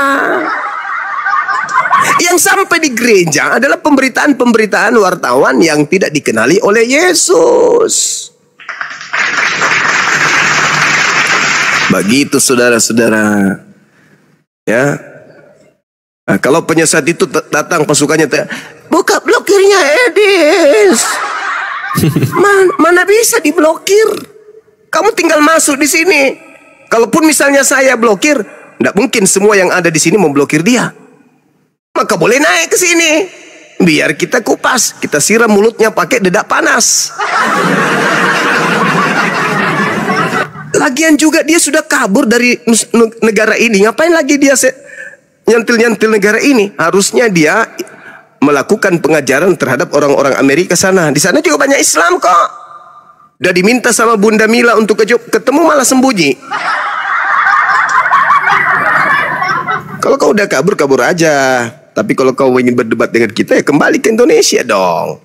Yang sampai di gereja adalah pemberitaan-pemberitaan wartawan yang tidak dikenali oleh Yesus. Begitu saudara-saudara. Ya. Nah, kalau penyesat itu datang pasukannya, buka blokirnya Edis. Mana bisa diblokir? Kamu tinggal masuk di sini. Kalaupun misalnya saya blokir, tidak mungkin semua yang ada di sini memblokir dia. Maka boleh naik ke sini. Biar kita kupas, kita siram mulutnya pakai dedak panas. Lagian juga dia sudah kabur dari negara ini. Ngapain lagi dia nyantil-nyantil negara ini? Harusnya dia melakukan pengajaran terhadap orang-orang Amerika sana. Di sana juga banyak Islam kok. Udah diminta sama Bunda Mila untuk ketemu malah sembunyi. Kalau kau udah kabur, kabur aja. Tapi kalau kau ingin berdebat dengan kita, ya kembali ke Indonesia dong.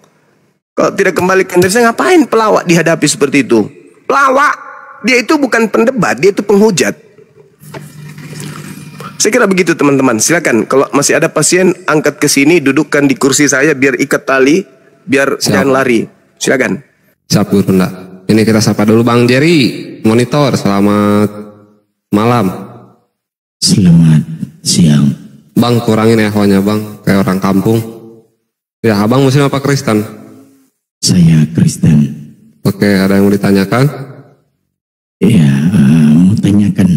Kalau tidak kembali ke Indonesia, ngapain pelawak dihadapi seperti itu? Pelawak, dia itu bukan pendebat, dia itu penghujat. Saya kira begitu teman-teman. Silakan, kalau masih ada pasien, angkat ke sini, dudukkan di kursi saya, biar ikat tali, biar jangan lari. Silakan. Siap Guru Nda. Ini kita sapa dulu Bang Jerry, monitor. Selamat malam. Selamat siang. Bang, kurangin ehonya Bang, kayak orang kampung. Ya, Abang Muslim apa Kristen? Saya Kristen. Oke, ada yang mau ditanyakan? Ya, mau tanyakan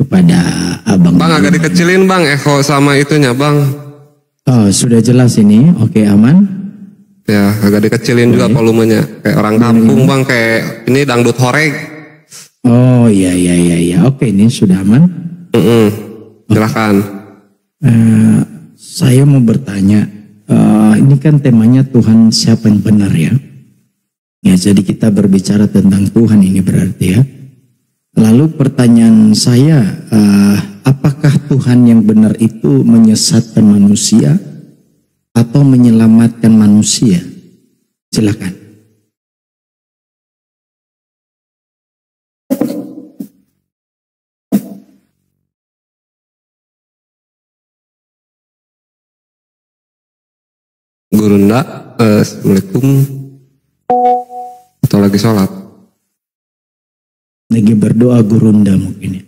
kepada Abang. Bang, agak dikecilin Bang, eho sama itunya Bang. Oh, sudah jelas ini, oke aman. Ya, agak dikecilin juga volumenya. Kayak orang kampung Bang, kayak ini dangdut horeg. Oh, iya. Oke, ini sudah aman. Silahkan. Saya mau bertanya, ini kan temanya Tuhan siapa yang benar ya? Ya, jadi kita berbicara tentang Tuhan ini berarti ya. Lalu pertanyaan saya, apakah Tuhan yang benar itu menyesatkan manusia atau menyelamatkan manusia? Silakan. Guru Nda, Assalamualaikum. Atau lagi sholat? Lagi berdoa Guru Nda mungkin ya.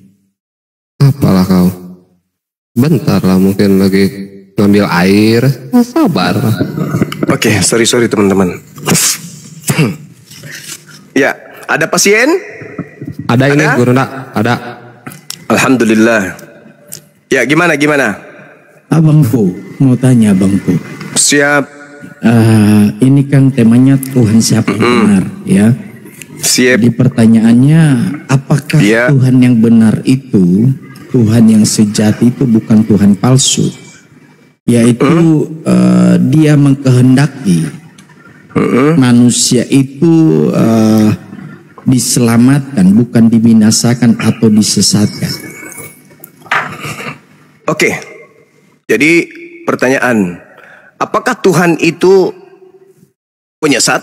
Apalah kau? Bentar lah, mungkin lagi ngambil air. Sabar. Oke, sorry teman-teman. Ya, ada pasien? Ada ini Guru Nda, ada. Alhamdulillah. Ya, gimana? Abangku, mau tanya abangku. Siap. Ini kan temanya Tuhan siapa yang benar ya. Siap. Jadi pertanyaannya, apakah Tuhan yang benar itu, Tuhan yang sejati itu bukan Tuhan palsu, yaitu dia mengkehendaki manusia itu diselamatkan, bukan dibinasakan atau disesatkan. Oke, jadi pertanyaan, apakah Tuhan itu penyesat?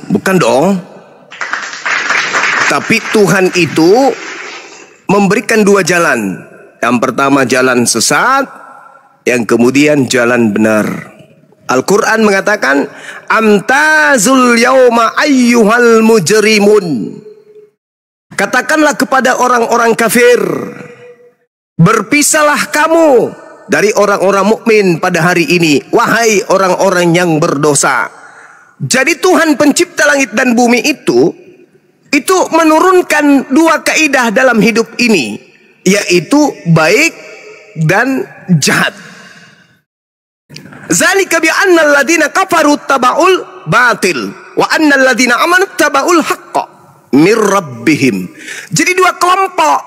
Bukan dong. Tapi Tuhan itu memberikan dua jalan. Yang pertama jalan sesat, yang kemudian jalan benar. Al-Quran mengatakan, amtazul yauma ayyuhal mujrimun. Katakanlah kepada orang-orang kafir, berpisahlah kamu dari orang-orang mukmin pada hari ini, wahai orang-orang yang berdosa. Jadi Tuhan pencipta langit dan bumi itu menurunkan dua kaidah dalam hidup ini, yaitu baik dan jahat. Zalika bi annal ladzina kafaru taba'ul batil wa annal ladzina amanu taba'ul haqqa mir rabbihim. Jadi dua kelompok.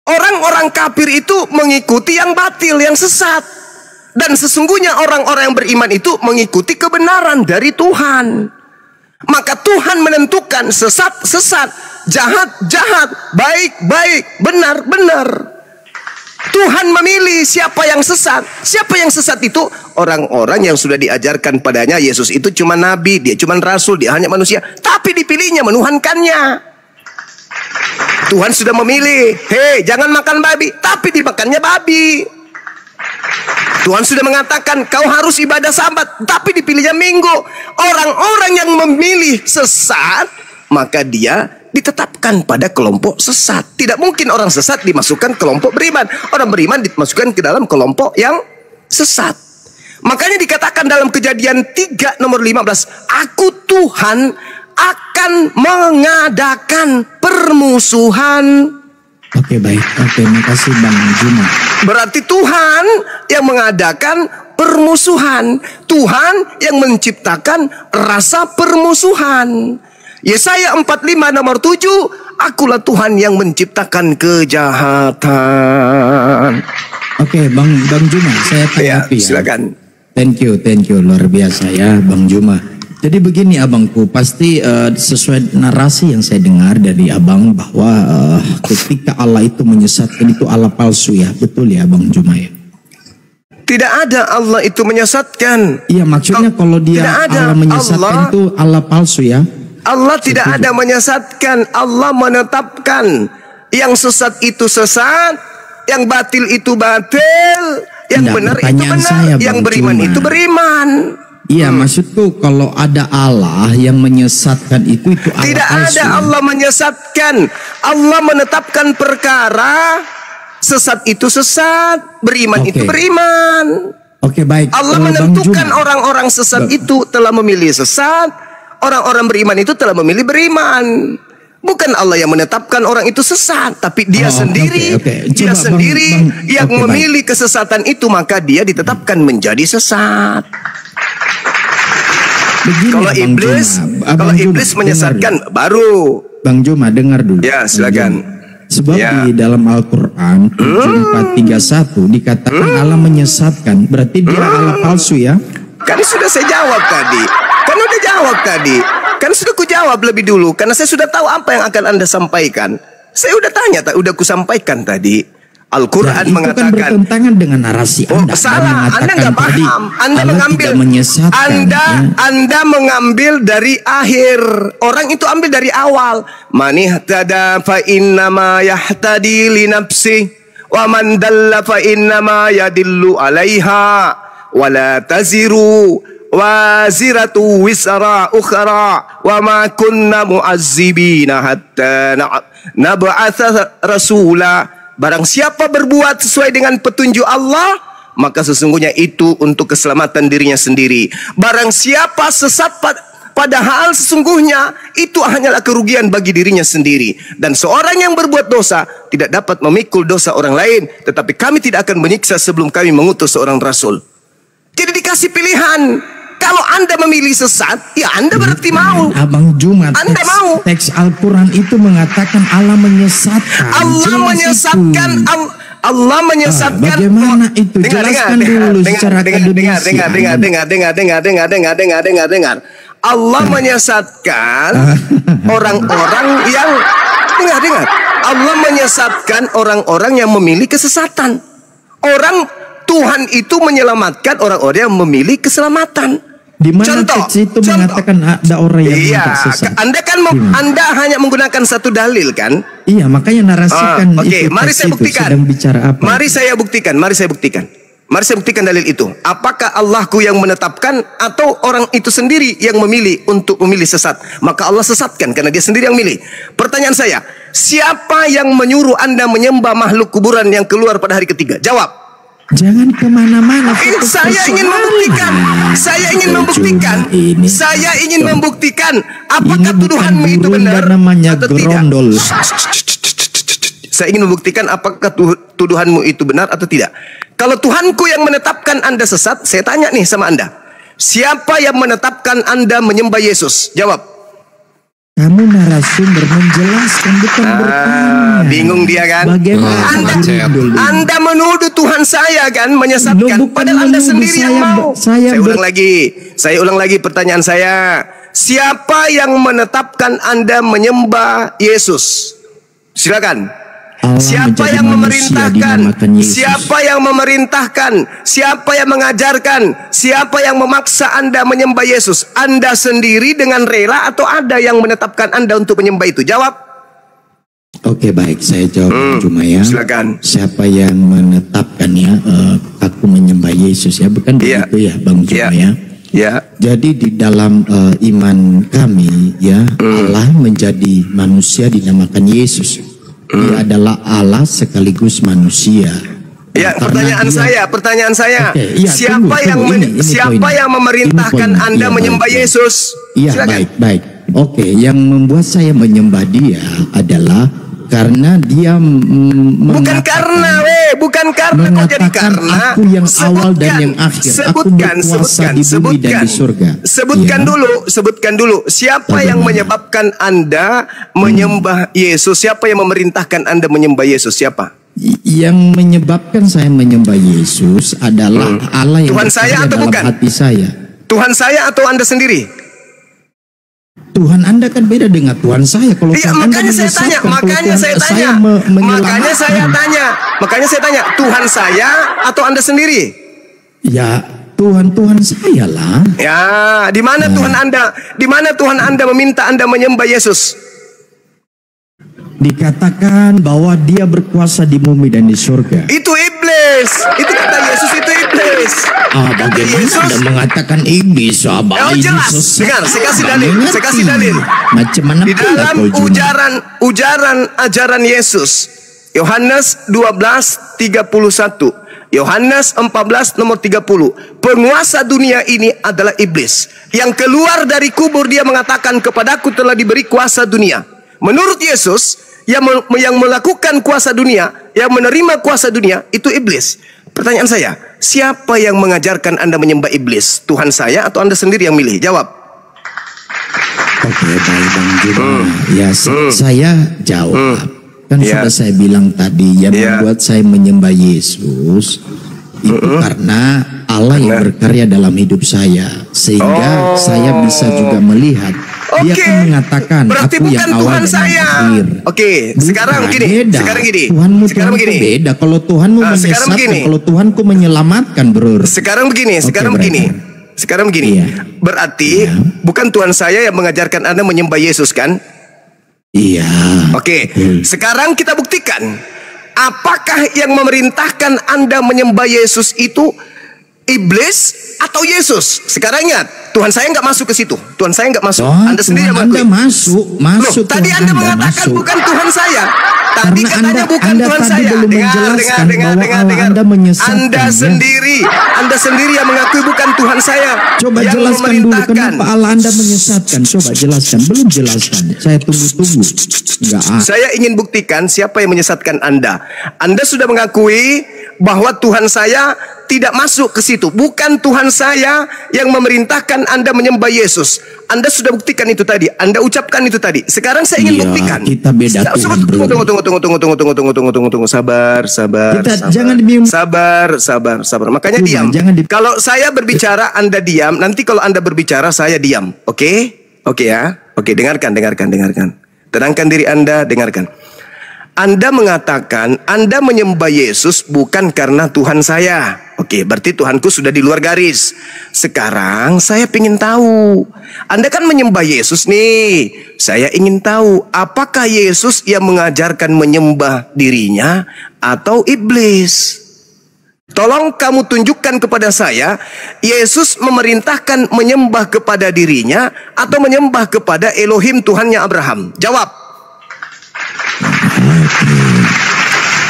Orang-orang kafir itu mengikuti yang batil, yang sesat. Dan sesungguhnya orang-orang yang beriman itu mengikuti kebenaran dari Tuhan. Maka Tuhan menentukan sesat, sesat, jahat, jahat, baik, baik, benar, benar. Tuhan memilih siapa yang sesat. Siapa yang sesat itu? Orang-orang yang sudah diajarkan padanya Yesus itu cuma nabi, dia cuma rasul, dia hanya manusia. Tapi dipilihnya, menuhankannya. Tuhan sudah memilih, hei jangan makan babi, tapi dimakannya babi. Tuhan sudah mengatakan kau harus ibadah Sabat, tapi dipilihnya Minggu. Orang-orang yang memilih sesat, maka dia ditetapkan pada kelompok sesat. Tidak mungkin orang sesat dimasukkan kelompok beriman. Orang beriman dimasukkan ke dalam kelompok yang sesat. Makanya dikatakan dalam Kejadian 3 nomor 15, aku Tuhan akan mengadakan permusuhan. Oke, baik. Oke, makasih Bang Juma. Berarti Tuhan yang mengadakan permusuhan. Tuhan yang menciptakan rasa permusuhan. Yesaya 45 nomor 7, akulah Tuhan yang menciptakan kejahatan. Oke, Bang Juma, saya tanggapi ya. Silakan. Thank you, luar biasa ya Bang Juma. Jadi begini abangku, pasti sesuai narasi yang saya dengar dari abang bahwa ketika Allah itu menyesatkan itu Allah palsu ya, betul ya Bang Juma ya? Tidak ada Allah itu menyesatkan. Iya, maksudnya kalau dia Allah menyesatkan itu Allah palsu ya? Allah tidak ada menyesatkan, Allah menetapkan yang sesat itu sesat, yang batil itu batil, yang benar itu benar, yang beriman itu beriman. Iya, maksudku kalau ada Allah yang menyesatkan itu Allah tidak palsu. Ada Allah menyesatkan. Allah menetapkan perkara, sesat itu sesat, beriman itu beriman. Oke, baik. Allah menentukan orang-orang sesat itu telah memilih sesat, orang-orang beriman itu telah memilih beriman. Bukan Allah yang menetapkan orang itu sesat, tapi dia sendiri, dia sendiri yang memilih kesesatan itu, maka dia ditetapkan menjadi sesat. Begini, kalau iblis menyesatkan baru. Bang Juma dengar dulu. Ya, silakan. Sebab di dalam Al-Qur'an 7431 dikatakan Allah menyesatkan, berarti dia Allah palsu ya? Kan sudah saya jawab tadi. Kan udah jawab tadi. Kan sudah ku jawab lebih dulu karena saya sudah tahu apa yang akan Anda sampaikan. Saya udah tanya, udah ku sampaikan tadi. Al-Quran mengatakan itu kan bertentangan dengan narasi Anda. Salah, Anda nggak paham. Anda mengambil, Anda mengambil dari akhir. Orang itu ambil dari awal. Man ihtada fa innama yahtadi li nafsi wa man dalla fa innama yadillu 'alaiha wa la taziru waziratu wisra ukhra wa ma kunna mu'azzibina hatta nab'atha rasula. Barang siapa berbuat sesuai dengan petunjuk Allah, maka sesungguhnya itu untuk keselamatan dirinya sendiri. Barang siapa sesat padahal sesungguhnya itu hanyalah kerugian bagi dirinya sendiri. Dan seorang yang berbuat dosa tidak dapat memikul dosa orang lain, tetapi kami tidak akan menyiksa sebelum kami mengutus seorang rasul. Jadi dikasih pilihan. Kalau Anda memilih sesat, ya Anda berarti mau. Abang Juma, Anda mau. Teks Al-Quran itu mengatakan Allah menyesatkan. Allah menyesatkan. Allah menyesatkan. Bagaimana itu? Jelaskan dulu secara akademis. Dengar. Allah menyesatkan orang-orang yang dengar. Allah menyesatkan orang-orang yang memilih kesesatan. Tuhan itu menyelamatkan orang-orang yang memilih keselamatan. Di mana teks itu mengatakan ada orang yang tersesat? Anda kan Anda hanya menggunakan satu dalil kan? Iya, makanya narasikan itu. Mari saya buktikan. Sedang bicara apa? Mari saya buktikan. Mari saya buktikan dalil itu. Apakah Allahku yang menetapkan atau orang itu sendiri yang memilih untuk memilih sesat? Maka Allah sesatkan karena dia sendiri yang milih. Pertanyaan saya, siapa yang menyuruh Anda menyembah makhluk kuburan yang keluar pada hari ketiga? Jawab. Jangan kemana-mana. Saya ingin membuktikan. Apakah tuduhanmu itu benar atau tidak? Saya ingin membuktikan apakah tuduhanmu itu benar atau tidak. Kalau Tuhanku yang menetapkan Anda sesat, saya tanya nih sama Anda. Siapa yang menetapkan Anda menyembah Yesus? Jawab. Kamu narasumber menjelaskan, bukan bertanya. Bingung dia kan? Bagaimana? Anda menuduh Tuhan saya kan menyesatkan. Padahal Anda sendiri yang mau. Saya ulang lagi pertanyaan saya. Siapa yang menetapkan Anda menyembah Yesus? Silakan. Siapa yang memerintahkan? Siapa yang memerintahkan? Siapa yang mengajarkan? Siapa yang memaksa Anda menyembah Yesus? Anda sendiri dengan rela atau ada yang menetapkan Anda untuk menyembah itu? Jawab. Oke, baik, saya jawab cuma ya. Silakan. Siapa yang menetapkan ya aku menyembah Yesus ya, bukan begitu ya Bang Juma ya. Ya. Jadi di dalam iman kami ya, Allah menjadi manusia dinamakan Yesus. Dia adalah Allah sekaligus manusia. Ya, pertanyaan saya. Okay, ya, siapa yang memerintahkan Anda menyembah Yesus? Iya, baik. Oke, yang membuat saya menyembah Dia adalah karena Dia bukan karena kau jadi karena. Aku yang awal dan yang akhir. Aku berkuasa di bumi dan di surga. Sebutkan dulu siapa yang menyebabkan Anda menyembah Yesus? Siapa yang memerintahkan Anda menyembah Yesus? Siapa? Yang menyebabkan saya menyembah Yesus adalah Allah yang Tuhan saya atau dalam bukan? hati saya. Tuhan saya atau Anda sendiri? Tuhan Anda kan beda dengan Tuhan saya. Kalau iya, Tuhan makanya saya tanya, makanya saya tanya, Tuhan saya atau Anda sendiri? Ya, Tuhan saya lah. Ya, di mana Tuhan Anda? Di mana Tuhan Anda meminta Anda menyembah Yesus? Dikatakan bahwa Dia berkuasa di bumi dan di surga. Itu iblis. Itu kata Yesus, itu iblis. Bagaimana Yesus Anda mengatakan iblis? Jelas. Dengar, saya kasih dalil. Macam mana di dalam ajaran Yesus, Yohanes 12:31, Yohanes 14 nomor 30, penguasa dunia ini adalah iblis. Yang keluar dari kubur dia mengatakan, kepadaku telah diberi kuasa dunia. Menurut Yesus, yang melakukan kuasa dunia, yang menerima kuasa dunia, itu iblis. Pertanyaan saya, siapa yang mengajarkan Anda menyembah iblis? Tuhan saya atau Anda sendiri yang milih? Jawab. Oke, baik Bang Juma. Ya, saya jawab. Kan sudah saya bilang tadi, yang membuat saya menyembah Yesus itu karena Allah yang berkarya dalam hidup saya, sehingga saya bisa juga melihat. Dia kan mengatakan, berarti aku bukan yang awal Tuhan dan saya. yang akhir. Sekarang gini. Tuhanmu beda. Kalau Tuhanmu menyesatkan, kalau Tuhanku menyelamatkan, bro. Sekarang begini. Iya. Berarti bukan Tuhan saya yang mengajarkan Anda menyembah Yesus, kan? Iya. Oke. Sekarang kita buktikan. Apakah yang memerintahkan Anda menyembah Yesus itu iblis atau Yesus? Sekarang ingat, Tuhan saya nggak masuk ke situ. Tuhan saya nggak masuk. Anda sendiri yang Anda masuk. Loh, tadi Anda mengatakan bukan Tuhan saya. Tadi katanya bukan Tuhan saya. Dengar. Anda sendiri yang mengakui bukan Tuhan saya. Coba jelaskan dulu kenapa Allah Anda menyesatkan. Coba jelaskan. Belum jelaskan. Saya tunggu. Saya ingin buktikan siapa yang menyesatkan Anda. Anda sudah mengakui bahwa Tuhan saya tidak masuk ke situ. Bukan Tuhan saya yang memerintahkan Anda menyembah Yesus. Anda sudah buktikan itu tadi. Anda ucapkan itu tadi. Sekarang saya ingin buktikan. Kita beda Tuhan, bro. Tunggu. Sabar. Makanya diam. Kalau saya berbicara, Anda diam. Nanti kalau Anda berbicara, saya diam. Oke ya. Oke, dengarkan. Tenangkan diri Anda, dengarkan. Anda mengatakan Anda menyembah Yesus bukan karena Tuhan saya. Oke, berarti Tuhanku sudah di luar garis. Sekarang saya ingin tahu, Anda kan menyembah Yesus nih. Saya ingin tahu, apakah Yesus yang mengajarkan menyembah dirinya atau iblis? Tolong kamu tunjukkan kepada saya, Yesus memerintahkan menyembah kepada dirinya atau menyembah kepada Elohim Tuhannya Abraham? Jawab.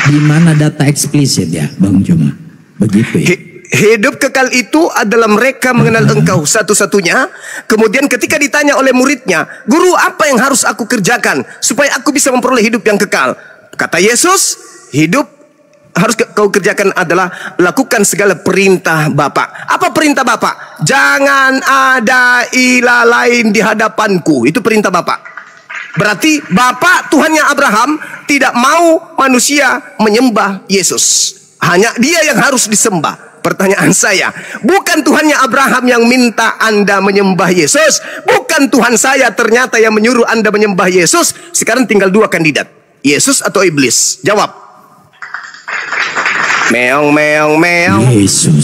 Di mana data eksplisit ya, Bang Juma? Begitu ya. Hidup kekal itu adalah mereka mengenal Engkau satu-satunya. Kemudian ketika ditanya oleh muridnya, Guru, apa yang harus aku kerjakan supaya aku bisa memperoleh hidup yang kekal? Kata Yesus, hidup harus kau kerjakan adalah lakukan segala perintah Bapa. Apa perintah Bapa? Jangan ada ilah lain di hadapanku. Itu perintah Bapa. Berarti Bapa Tuhannya Abraham tidak mau manusia menyembah Yesus. Hanya dia yang harus disembah. Pertanyaan saya, bukan Tuhannya Abraham yang minta Anda menyembah Yesus. Bukan Tuhan saya ternyata yang menyuruh Anda menyembah Yesus. Sekarang tinggal dua kandidat, Yesus atau iblis. Jawab. Meong. Yesus.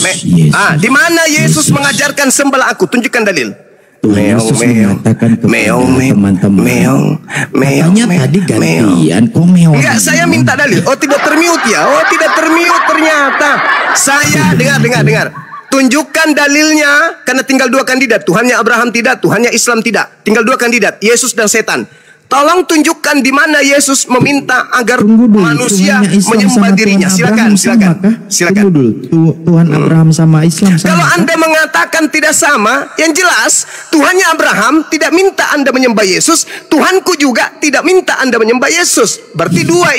Di mana Yesus mengajarkan sembahlah aku? Tunjukkan dalil. Tuhan Yesus mengatakan kepada teman-teman, katanya tadi gantian, kok meong? Enggak, saya minta dalil. Oh, tidak termute ya? Oh, tidak termute ternyata. Saya dengar. Tunjukkan dalilnya, karena tinggal 2 kandidat. Tuhannya Abraham tidak, Tuhannya Islam tidak. Tinggal 2 kandidat, Yesus dan setan. Tolong tunjukkan di mana Yesus meminta agar manusia menyembah dirinya. Silakan. Tunggu dulu. Tuhan Abraham sama Islam sama. Kalau Anda mengatakan tidak sama, yang jelas Tuhannya Abraham tidak minta Anda menyembah Yesus, Tuhanku juga tidak minta Anda menyembah Yesus. Berarti dua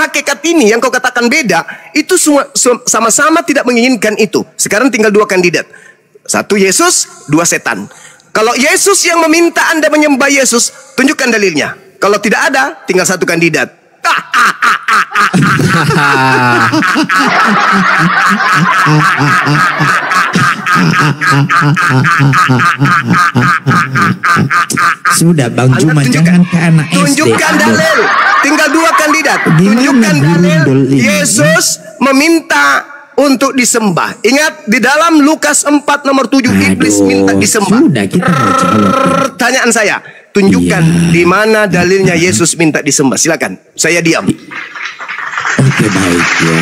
hakikat ini yang kau katakan beda, itu sama-sama tidak menginginkan itu. Sekarang tinggal 2 kandidat. 1 Yesus, 2 setan. Kalau Yesus yang meminta Anda menyembah Yesus, tunjukkan dalilnya. Kalau tidak ada, tinggal 1 kandidat. Sudah Bang Juma, jangan ke anak SD. Tunjukkan dalil. Tinggal 2 kandidat. Tunjukkan dalil. Yesus meminta untuk disembah. Ingat, di dalam Lukas 4 nomor 7, iblis minta disembah. Sudah, kita mau jawab. Pertanyaan saya, tunjukkan di mana dalilnya Yesus minta disembah. Silakan, saya diam. Oke, baik ya.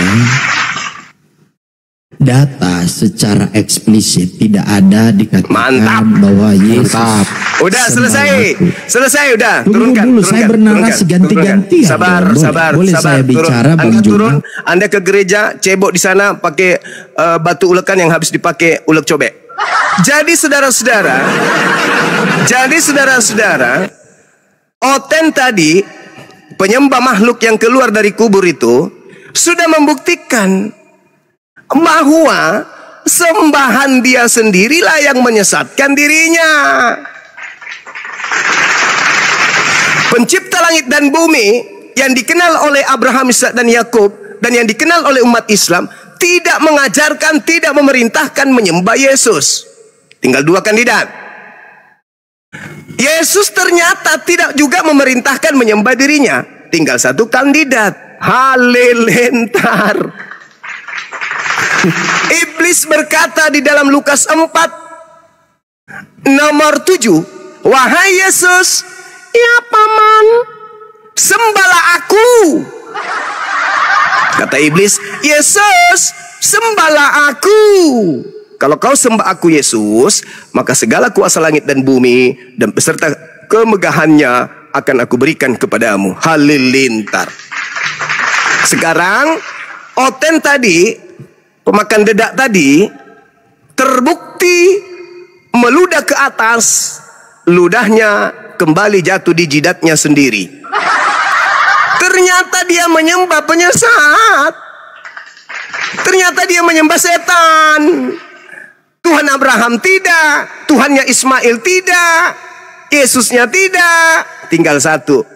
Data secara eksplisit tidak ada dikatakan bahwa Yesus. Udah selesai udah. Turunkan. Saya bernarasi ganti-ganti. Sabar. Boleh saya bicara, Bang Juma? Anda ke gereja, cebok di sana pakai batu ulekan yang habis dipakai ulek cobek. Jadi saudara-saudara, Oten tadi, penyembah makhluk yang keluar dari kubur itu sudah membuktikan bahwa sembahan dia sendirilah yang menyesatkan dirinya. Pencipta langit dan bumi yang dikenal oleh Abraham, Ishak dan Yakub dan yang dikenal oleh umat Islam tidak mengajarkan, tidak memerintahkan menyembah Yesus. Tinggal 2 kandidat. Yesus ternyata tidak juga memerintahkan menyembah dirinya. Tinggal 1 kandidat. Halilintar. Iblis berkata di dalam Lukas 4 nomor 7, wahai Yesus, ya paman, sembahlah aku. Kata iblis, Yesus, sembahlah aku. Kalau kau sembah aku Yesus, maka segala kuasa langit dan bumi dan beserta kemegahannya akan aku berikan kepadamu. Halilintar. Sekarang Oten tadi, pemakan dedak tadi, terbukti meludah ke atas, ludahnya kembali jatuh di jidatnya sendiri. Ternyata dia menyembah penyesat. Ternyata dia menyembah setan. Tuhan Abraham tidak, Tuhannya Ismail tidak, Yesusnya tidak. Tinggal 1,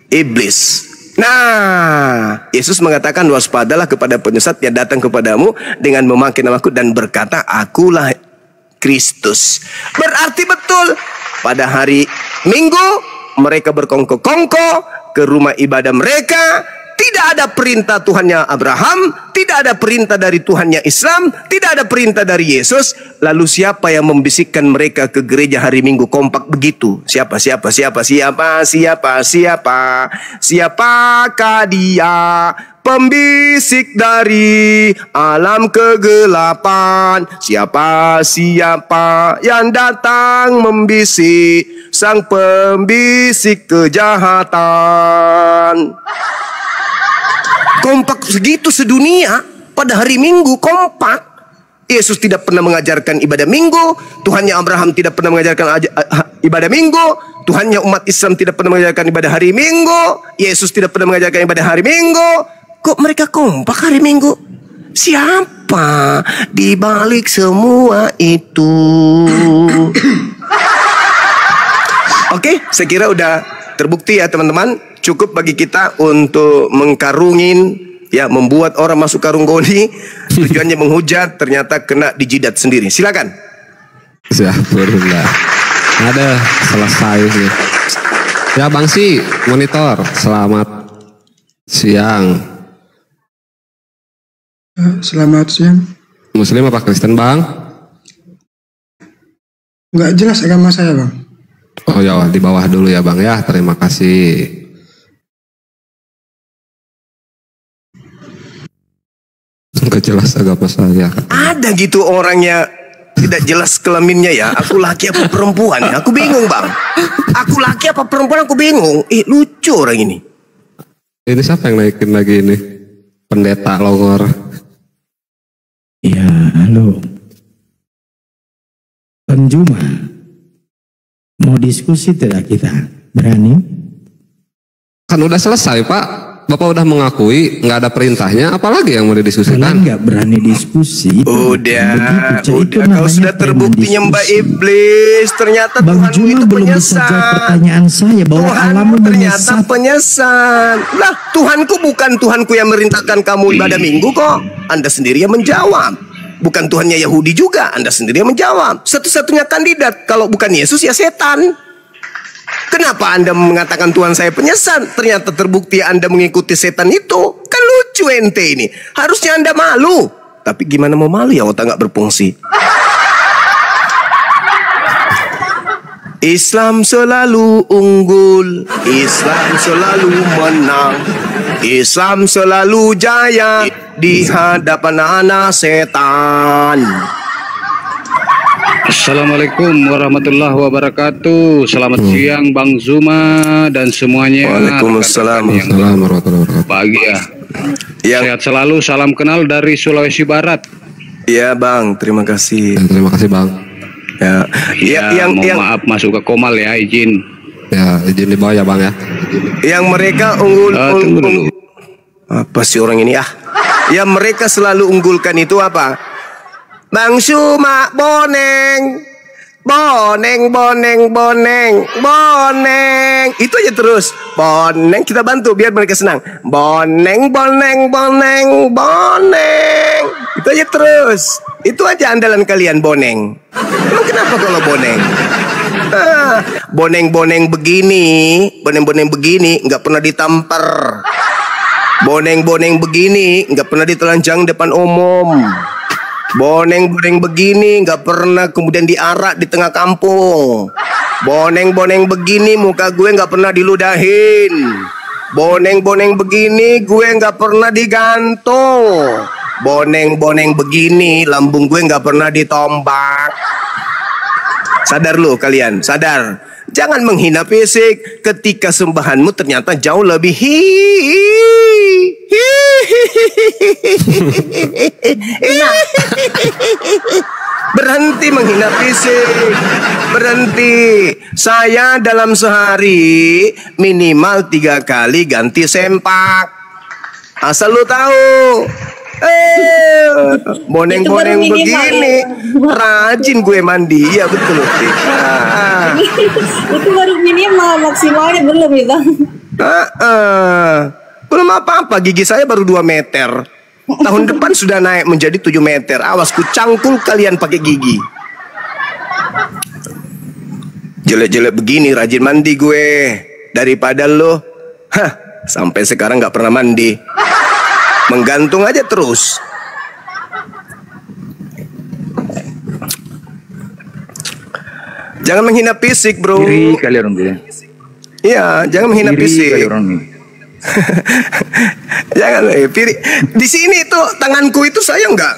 iblis. Nah, Yesus mengatakan, waspadalah kepada penyesat yang datang kepadamu dengan memakai namaku dan berkata, akulah Kristus. Berarti betul, pada hari Minggu mereka berkongko-kongko ke rumah ibadah mereka. Tidak ada perintah Tuhannya Abraham, tidak ada perintah dari Tuhannya Islam, tidak ada perintah dari Yesus. Lalu siapa yang membisikkan mereka ke gereja hari Minggu kompak begitu? Siapakah dia? Pembisik dari alam kegelapan. Siapa yang datang membisik? Sang pembisik kejahatan. Kompak segitu sedunia pada hari Minggu, kompak. Yesus tidak pernah mengajarkan ibadah Minggu, Tuhannya Abraham tidak pernah mengajarkan ibadah Minggu, Tuhannya umat Islam tidak pernah mengajarkan ibadah hari Minggu, Yesus tidak pernah mengajarkan ibadah hari Minggu. Kok mereka kompak hari Minggu? Siapa di balik semua itu? Oke, saya kira udah terbukti ya teman-teman. Cukup bagi kita untuk mengkarungin, ya, membuat orang masuk karung goni. Tujuannya menghujat, ternyata kena di jidat sendiri. Silakan. Alhamdulillah. Ada selesai nih. Ya Bang Si, monitor. Selamat siang. Selamat siang. Muslim apa Kristen Bang? Nggak jelas agama saya, Bang. Oh ya, di bawah dulu ya Bang ya. Terima kasih. Nggak jelas agama saya. Ada gitu orangnya tidak jelas kelaminnya ya. Aku laki apa perempuan ya? Aku bingung Bang. Aku laki apa perempuan? Aku bingung. Lucu orang ini. Ini siapa yang naikin lagi ini? Pendeta Longor. Ya, halo. Bang Juma, mau diskusi tidak kita? Berani? Kan udah selesai Pak. Bapak udah mengakui nggak ada perintahnya, apalagi yang mau didiskusikan? Kalian nggak berani diskusi. Udah kau sudah terbukti nyembah iblis. Ternyata Bang Tuhanmu Juma itu belum bisa penyesat. jawab pertanyaan saya bahwa alammu ternyata penyesat. Lah, Tuhanku bukan Tuhanku yang merintahkan kamu ibadah minggu kok. Anda sendiri yang menjawab. Bukan Tuhannya Yahudi juga, Anda sendiri yang menjawab. Satu-satunya kandidat kalau bukan Yesus ya setan. Kenapa Anda mengatakan Tuhan saya penyesat? Ternyata terbukti Anda mengikuti setan itu. Kan lucu ente ini. Harusnya Anda malu. Tapi gimana mau malu ya otak nggak berfungsi. Islam selalu unggul, Islam selalu menang, Islam selalu jaya di hadapan anak setan. Assalamualaikum warahmatullahi wabarakatuh. Selamat siang Bang Zuma dan semuanya. Waalaikumsalam warahmatullahi wabarakatuh. Bahagia. Sehat selalu, salam kenal dari Sulawesi Barat. Iya Bang, terima kasih. Terima kasih Bang. Ya, maaf masuk ke Komal ya, izin. Ya, izin di bawah ya Bang ya. Yang mereka unggul, tunggu dulu. Apa sih orang ini Yang mereka selalu unggulkan itu apa? Bang Zuma boneng, boneng, boneng, boneng, boneng. Itu aja terus. Boneng, kita bantu biar mereka senang. Boneng, boneng, boneng, boneng. Itu aja terus. Itu aja andalan kalian, boneng. Emang kenapa kalau boneng? Boneng-boneng begini, boneng-boneng begini nggak pernah ditampar. Boneng-boneng begini nggak pernah ditelanjang depan umum. Boneng-boneng begini nggak pernah kemudian diarak di tengah kampung. Boneng-boneng begini muka gue nggak pernah diludahin. Boneng-boneng begini gue nggak pernah digantung. Boneng-boneng begini lambung gue nggak pernah ditombak. Sadar lu kalian, sadar. Jangan menghina fisik ketika sembahanmu ternyata jauh lebih Berhenti menghina fisik. Berhenti. Saya dalam sehari minimal 3 kali ganti sempak. Asal lu tahu. Boneng-boneng begini rajin gue mandi. Iya betul. Itu baru minimal, maksimalnya belum ya Bang. Belum apa-apa, gigi saya baru 2 meter. Tahun depan sudah naik menjadi 7 meter. Awas ku cangkul kalian pakai gigi. Jelek-jelek begini rajin mandi gue. Daripada lo sampai sekarang gak pernah mandi. Menggantung aja terus. Jangan menghina fisik, bro. Iri kali orang dia. Iya, jangan menghina fisik. Jangan, Piri. Di sini tuh tanganku itu saya enggak.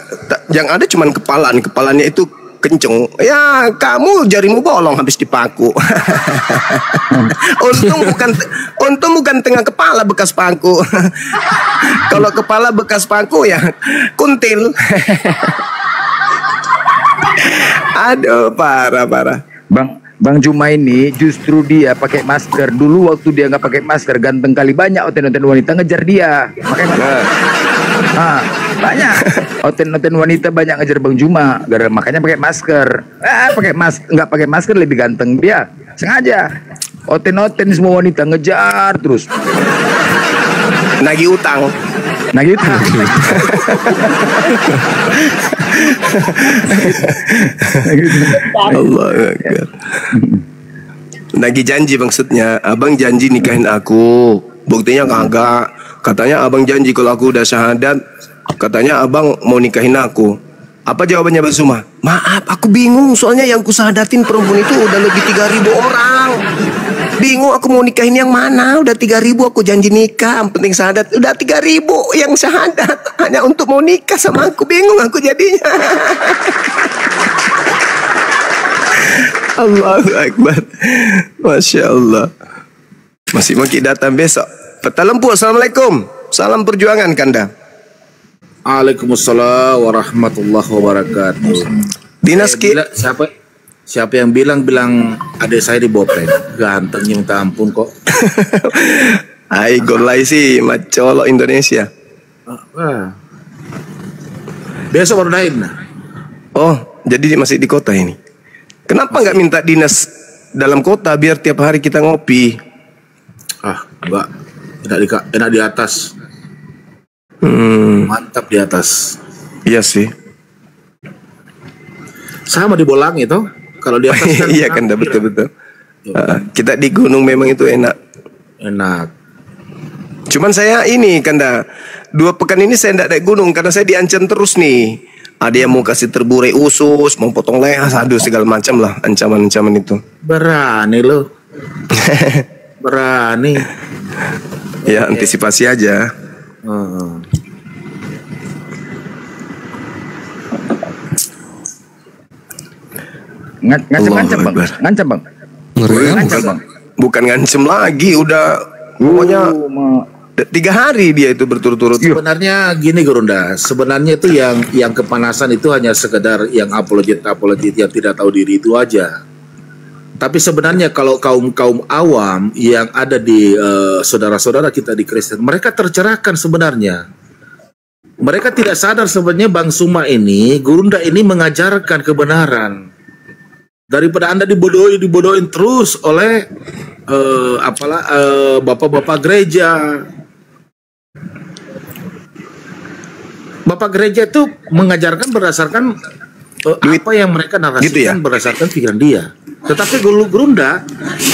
Yang ada cuman kepalanya itu kenceng. Ya, kamu jarimu bolong habis dipaku. Untung bukan tengah kepala bekas paku. Kalau kepala bekas paku ya kuntil. Aduh, parah. Bang Juma ini justru dia pakai masker. Dulu waktu dia nggak pakai masker ganteng kali, banyak oten-oten wanita ngejar dia pakai masker. Banyak oten-oten wanita banyak ngejar Bang Juma, makanya pakai masker. Nggak pakai masker lebih ganteng dia, sengaja. Oten-oten semua wanita ngejar terus. Nagih utang. Allah Akbar. Nagih janji maksudnya. Abang janji nikahin aku. Buktinya kagak. Katanya abang janji kalau aku udah syahadat, katanya abang mau nikahin aku. Apa jawabannya Mbak Suma? Maaf, aku bingung. Soalnya yang kusahadatin perempuan itu udah lebih 3.000 orang. Bingung aku mau nikahin yang mana. Udah 3.000 aku janji nikah. Yang penting syahadat. Udah 3.000 yang syahadat. Hanya untuk mau nikah sama aku. Bingung aku jadinya. Allahu Akbar. Masya Allah. Masih mau datang besok. Peta Lempu, Assalamualaikum. Salam perjuangan Kanda. Waalaikumsalam warahmatullahi wabarakatuh. Dinas siapa yang bilang adik saya di Bopeng? Gantengnya minta ampun kok. Hai golai sih macolok Indonesia. Besok baru naik. Oh, jadi masih di kota ini. Kenapa nggak minta dinas dalam kota biar tiap hari kita ngopi? Enggak. Enak di atas. Mantap di atas. Iya sih. Sama di Bolang itu. Kalau di atas kan iya kan, betul-betul. Kita di gunung memang itu enak. Enak. Cuman saya ini Kanda, 2 pekan ini saya tidak naik gunung karena saya diancam terus nih. Ada yang mau kasih terburai usus, mau potong leher, aduh segala macam lah ancaman-ancaman itu. Berani lo. Berani. Ya antisipasi aja. Ngancam bang, ngancam bang. Ngancam bang. Bukan ngancam lagi, udah pokoknya 3 hari dia itu berturut-turut. Sebenarnya gini Gurunda, sebenarnya itu yang kepanasan itu hanya sekedar yang apologet yang tidak tahu diri itu aja. Tapi sebenarnya kalau kaum awam yang ada di saudara-saudara kita di Kristen, mereka tercerahkan sebenarnya. Mereka tidak sadar sebenarnya Bang Suma ini, Gurunda ini mengajarkan kebenaran. Daripada Anda dibodohin terus oleh bapak-bapak gereja. Bapak gereja itu mengajarkan berdasarkan apa yang mereka narasikan gitu ya? Berdasarkan pikiran dia. Tetapi Gurunda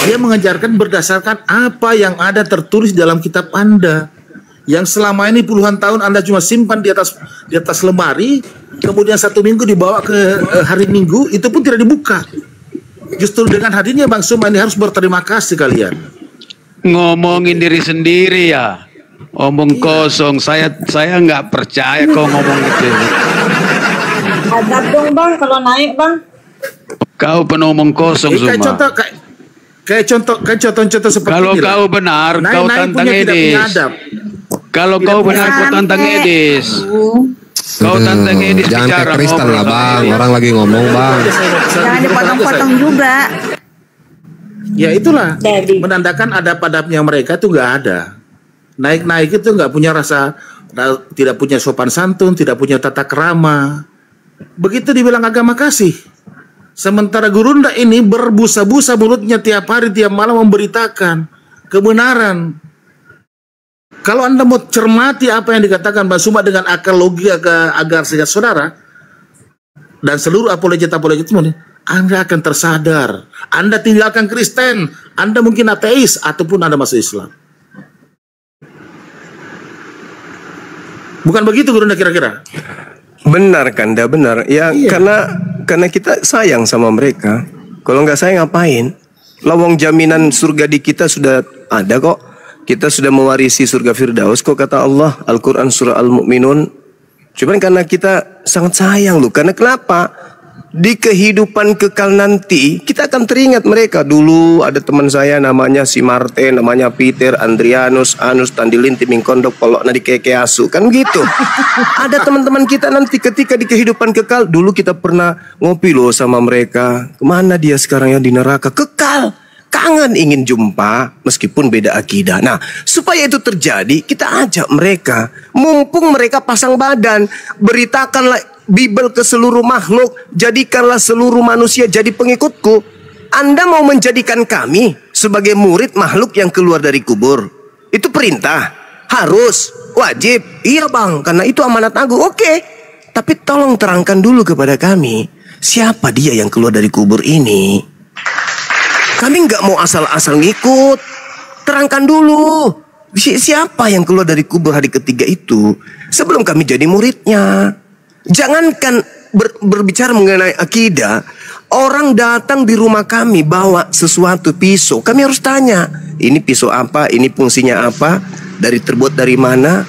dia mengajarkan berdasarkan apa yang ada tertulis dalam kitab Anda. Yang selama ini puluhan tahun Anda cuma simpan di atas lemari, kemudian 1 minggu dibawa ke hari Minggu, itu pun tidak dibuka. Justru dengan hadirnya Bang Suma ini harus berterima kasih kalian. Ngomongin diri sendiri ya, omong kosong. Saya nggak percaya kau ngomong gitu. Adab dong Bang, kalau naik Bang. Kau penomong kosong Suma. Kayak contoh seperti kalau ini kau benar, kau tantang Edis. Kalau kau benar, kau tantang Edis. Kau tantang Edis jangan bicara. Jangan kayak Kristen lah Bang, orang lagi ngomong Bang. Jangan dipotong-potong juga. Ya itulah, menandakan adab-adabnya mereka itu nggak ada. Naik-naik itu nggak punya rasa, tidak punya sopan santun, tidak punya tata krama. Begitu dibilang agama kasih. Sementara Gurunda ini berbusa-busa mulutnya tiap hari, tiap malam memberitakan kebenaran. Kalau Anda mau cermati apa yang dikatakan Mbak Suma dengan akal logika agar sejak saudara dan seluruh apologet semua, Anda akan tersadar. Anda tinggalkan Kristen, Anda mungkin ateis ataupun Anda masuk Islam. Bukan begitu Gurunda kira-kira? Benar Kanda, benar. Ya iya. Karena kita sayang sama mereka. Kalau nggak sayang ngapain? Lawang jaminan surga di kita sudah ada kok. Kita sudah mewarisi surga Firdaus kok kata Allah, Al-Quran surah Al-Mu'minun. Cuman karena kita sangat sayang loh. Karena kenapa? Di kehidupan kekal nanti kita akan teringat mereka. Dulu ada teman saya namanya si Martin, namanya Peter, Andrianus, Anus, Tandilin, Timing Kondok, Polok, Nadi Keke Asu. Kan gitu. Ada teman-teman kita nanti ketika di kehidupan kekal. Dulu kita pernah ngopi loh sama mereka. Kemana dia sekarang ya di neraka? Kekal. Kangen ingin jumpa meskipun beda akidah. Nah, supaya itu terjadi, kita ajak mereka. Mumpung mereka pasang badan, beritakanlah Bible ke seluruh makhluk, jadikanlah seluruh manusia jadi pengikutku. Anda mau menjadikan kami sebagai murid makhluk yang keluar dari kubur. Itu perintah, harus, wajib. Iya Bang, karena itu amanat agung. Oke, tapi tolong terangkan dulu kepada kami, siapa dia yang keluar dari kubur ini? Kami nggak mau asal-asal ngikut. Terangkan dulu. Siapa yang keluar dari kubur hari ketiga itu? Sebelum kami jadi muridnya. Jangankan berbicara mengenai akidah, orang datang di rumah kami bawa sesuatu pisau, kami harus tanya, ini pisau apa, ini fungsinya apa, terbuat dari mana,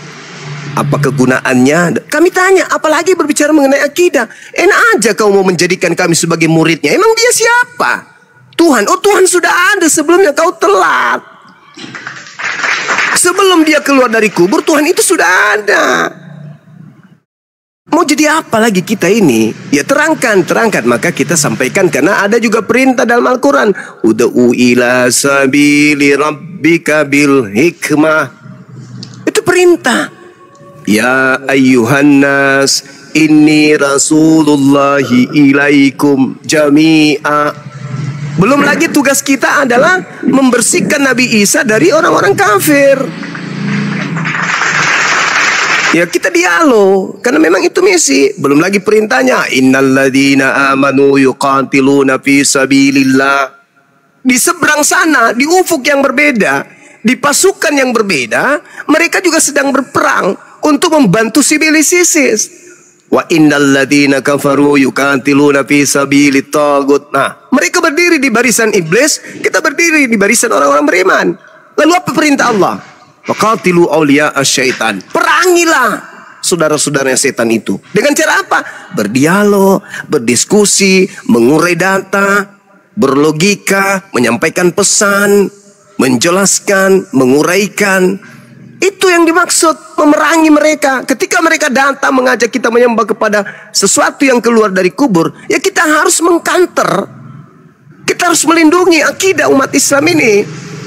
apa kegunaannya. Kami tanya, apalagi berbicara mengenai akidah. Enak aja kau mau menjadikan kami sebagai muridnya. Emang dia siapa? Tuhan. Oh, Tuhan sudah ada sebelumnya, kau telat. Sebelum dia keluar dari kubur, Tuhan itu sudah ada. Mau jadi apa lagi kita ini? Ya terangkan. Maka kita sampaikan, karena ada juga perintah dalam Al-Quran. Ud'u ila sabili rabbika bil hikmah. Itu perintah. Ya ayyuhan nas, inni rasulullahi ilaikum jami'a. Belum lagi tugas kita adalah membersihkan Nabi Isa dari orang-orang kafir. Ya kita dialog, karena memang itu misi. Belum lagi perintahnya, innalladzina amanu yuqatiluna fi sabilillah. Di seberang sana, di ufuk yang berbeda, di pasukan yang berbeda, mereka juga sedang berperang untuk membantu sivilis ISIS. Wa innalladzina kafaru yuqatiluna fi sabilit taghut. Nah, mereka berdiri di barisan iblis, kita berdiri di barisan orang-orang beriman. Lalu apa perintah Allah? Waqatilu awliya asyaitan. Perangilah saudara-saudara setan itu. Dengan cara apa? Berdialog, berdiskusi, mengurai data, berlogika, menyampaikan pesan, menjelaskan, menguraikan. Itu yang dimaksud, memerangi mereka. Ketika mereka datang mengajak kita menyembah kepada sesuatu yang keluar dari kubur, ya kita harus mengkanter. Kita harus melindungi akidah umat Islam ini.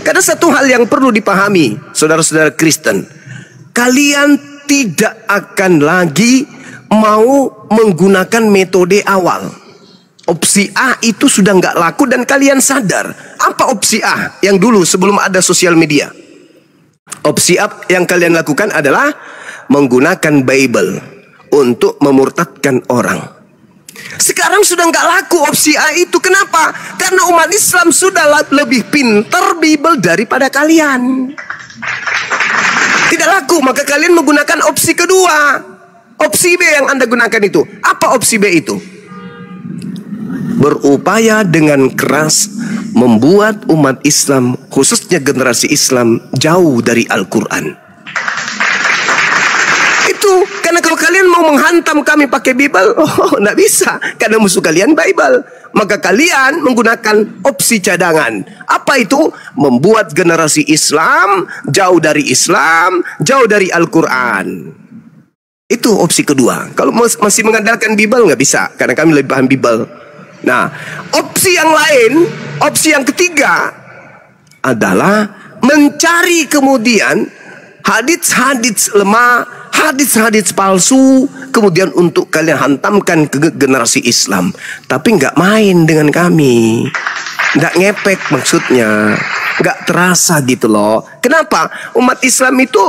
Karena satu hal yang perlu dipahami, saudara-saudara Kristen, kalian tidak akan lagi mau menggunakan metode awal. Opsi A itu sudah nggak laku dan kalian sadar. Apa opsi A yang dulu sebelum ada sosial media? Opsi A yang kalian lakukan adalah menggunakan Bible untuk memurtadkan orang. Sekarang sudah nggak laku opsi A itu. Kenapa? Karena umat Islam sudah lebih pintar Bible daripada kalian. Tidak laku, maka kalian menggunakan opsi kedua. Opsi B yang Anda gunakan itu. Apa opsi B itu? Berupaya dengan keras membuat umat Islam, khususnya generasi Islam, jauh dari Al-Quran. Itu karena kalau kalian mau menghantam kami pakai Bible, nggak bisa, karena musuh kalian Bible. Maka kalian menggunakan opsi cadangan. Apa itu? Membuat generasi Islam jauh dari Islam, jauh dari Al-Quran. Itu opsi kedua. Kalau masih mengandalkan Bible nggak bisa, karena kami lebih paham Bible. Nah, opsi yang lain, opsi yang ketiga adalah mencari kemudian hadits-hadits lemah, hadits-hadits palsu, kemudian untuk kalian hantamkan ke generasi Islam. Tapi nggak main dengan kami, nggak ngepek maksudnya, nggak terasa gitu loh. Kenapa? Umat Islam itu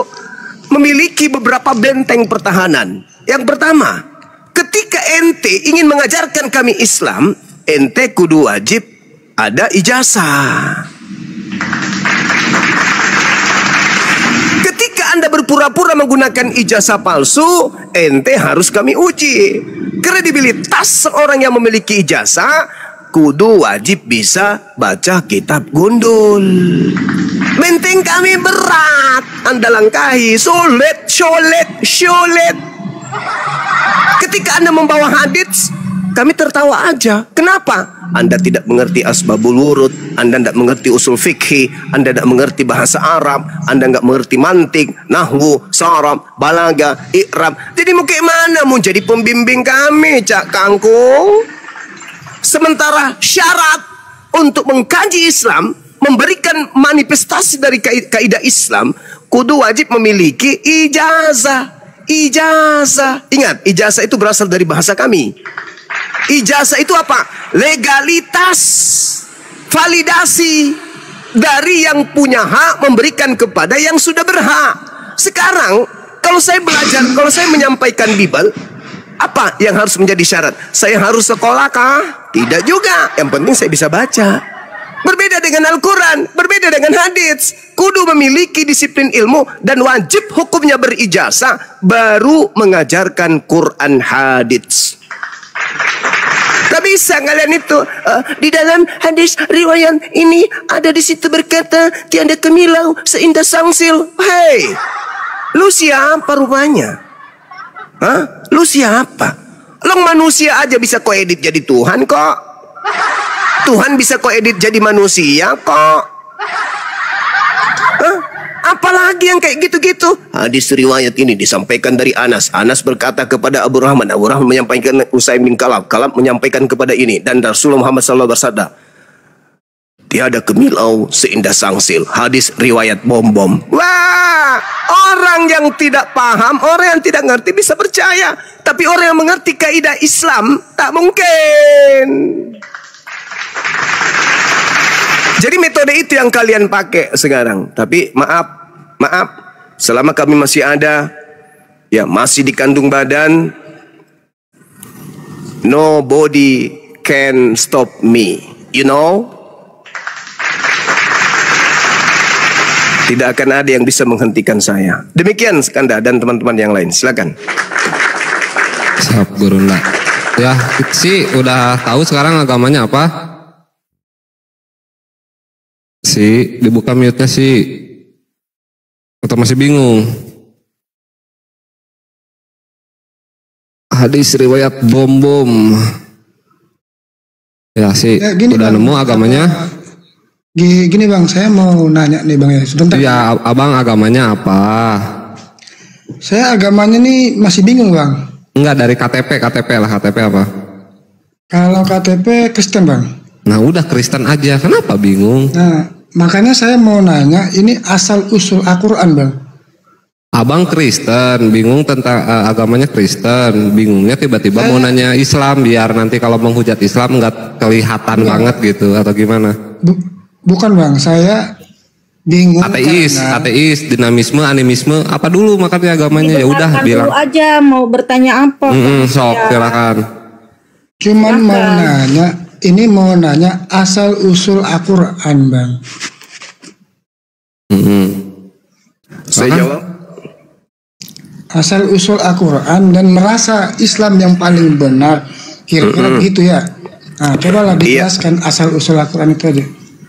memiliki beberapa benteng pertahanan. Yang pertama, ketika ente ingin mengajarkan kami Islam, ente kudu wajib ada ijazah. Ketika Anda berpura-pura menggunakan ijazah palsu, ente harus kami uji. Kredibilitas seorang yang memiliki ijazah kudu wajib bisa baca kitab gundul. Benteng kami berat, Anda langkahi, sulit. Ketika Anda membawa hadits, kami tertawa aja. Kenapa? Anda tidak mengerti asbabul wurud, Anda tidak mengerti usul fikih, Anda tidak mengerti bahasa Arab, Anda nggak mengerti mantik, nahwu, sarab, balaga, i'rab. Jadi mau kayak mana mau jadi pembimbing kami, Cak Kangkung? Sementara syarat untuk mengkaji Islam, memberikan manifestasi dari kaidah Islam, kudu wajib memiliki ijazah. Ingat, ijazah itu berasal dari bahasa kami. Ijazah itu apa? Legalitas, validasi dari yang punya hak memberikan kepada yang sudah berhak. Sekarang kalau saya belajar, kalau saya menyampaikan Bible, apa yang harus menjadi syarat? Saya harus sekolah kah? Tidak juga. Yang penting saya bisa baca. Berbeda dengan Al-Quran, berbeda dengan hadits. Kudu memiliki disiplin ilmu dan wajib hukumnya berijazah, baru mengajarkan Quran hadits. Gak bisa kalian itu. Di dalam hadis riwayat ini ada di situ berkata tiada kemilau seindah sangsil. Hei, lu siapa rupanya? Hah? Lu siapa? Lo manusia aja bisa kau edit jadi Tuhan kok. Tuhan bisa kau edit jadi manusia kok. Hah? Apalagi yang kayak gitu-gitu. Hadis riwayat ini disampaikan dari Anas. Anas berkata kepada Abu Rahman. Abu Rahman menyampaikan Usaim bin Kalab. Kalab menyampaikan kepada ini. Dan Rasulullah Muhammad SAW bersabda, tiada kemilau seindah sangsil. Hadis riwayat bom-bom. Wah, orang yang tidak paham, orang yang tidak ngerti bisa percaya. Tapi orang yang mengerti kaidah Islam tak mungkin. Jadi metode itu yang kalian pakai sekarang. Tapi maaf, selama kami masih ada, ya masih dikandung badan, nobody can stop me. You know? Tidak akan ada yang bisa menghentikan saya. Demikian Skanda dan teman-teman yang lain. Silakan. Siap Gurunda. Ya, si udah tahu sekarang agamanya apa? Si dibuka mute-nya si. Atau masih bingung? Hadis riwayat bom-bom. Ya si udah nemu agamanya? Gini bang, saya mau nanya nih bang ya, sebentar. Ya abang agamanya apa? Saya agamanya nih masih bingung bang. Enggak, dari KTP lah, KTP apa? Kalau KTP Kristen bang. Nah udah Kristen aja, kenapa bingung? Nah makanya saya mau nanya, ini asal usul Al-Quran bang. Abang Kristen, bingung tentang agamanya Kristen, bingungnya tiba-tiba mau nanya Islam biar nanti kalau menghujat Islam nggak kelihatan banget gitu atau gimana? Bukan bang, saya bingung. Ateis, dinamisme, animisme, apa dulu makanya agamanya? Ya udah bilang dulu aja mau bertanya apa. Sok silakan. Cuman mau nanya, ini mau nanya asal usul Al-Quran bang. Saya jawab. Asal usul Al-Quran dan merasa Islam yang paling benar, kira-kira begitu ya. Nah cobalah dijelaskan asal usul Al-Quran itu aja.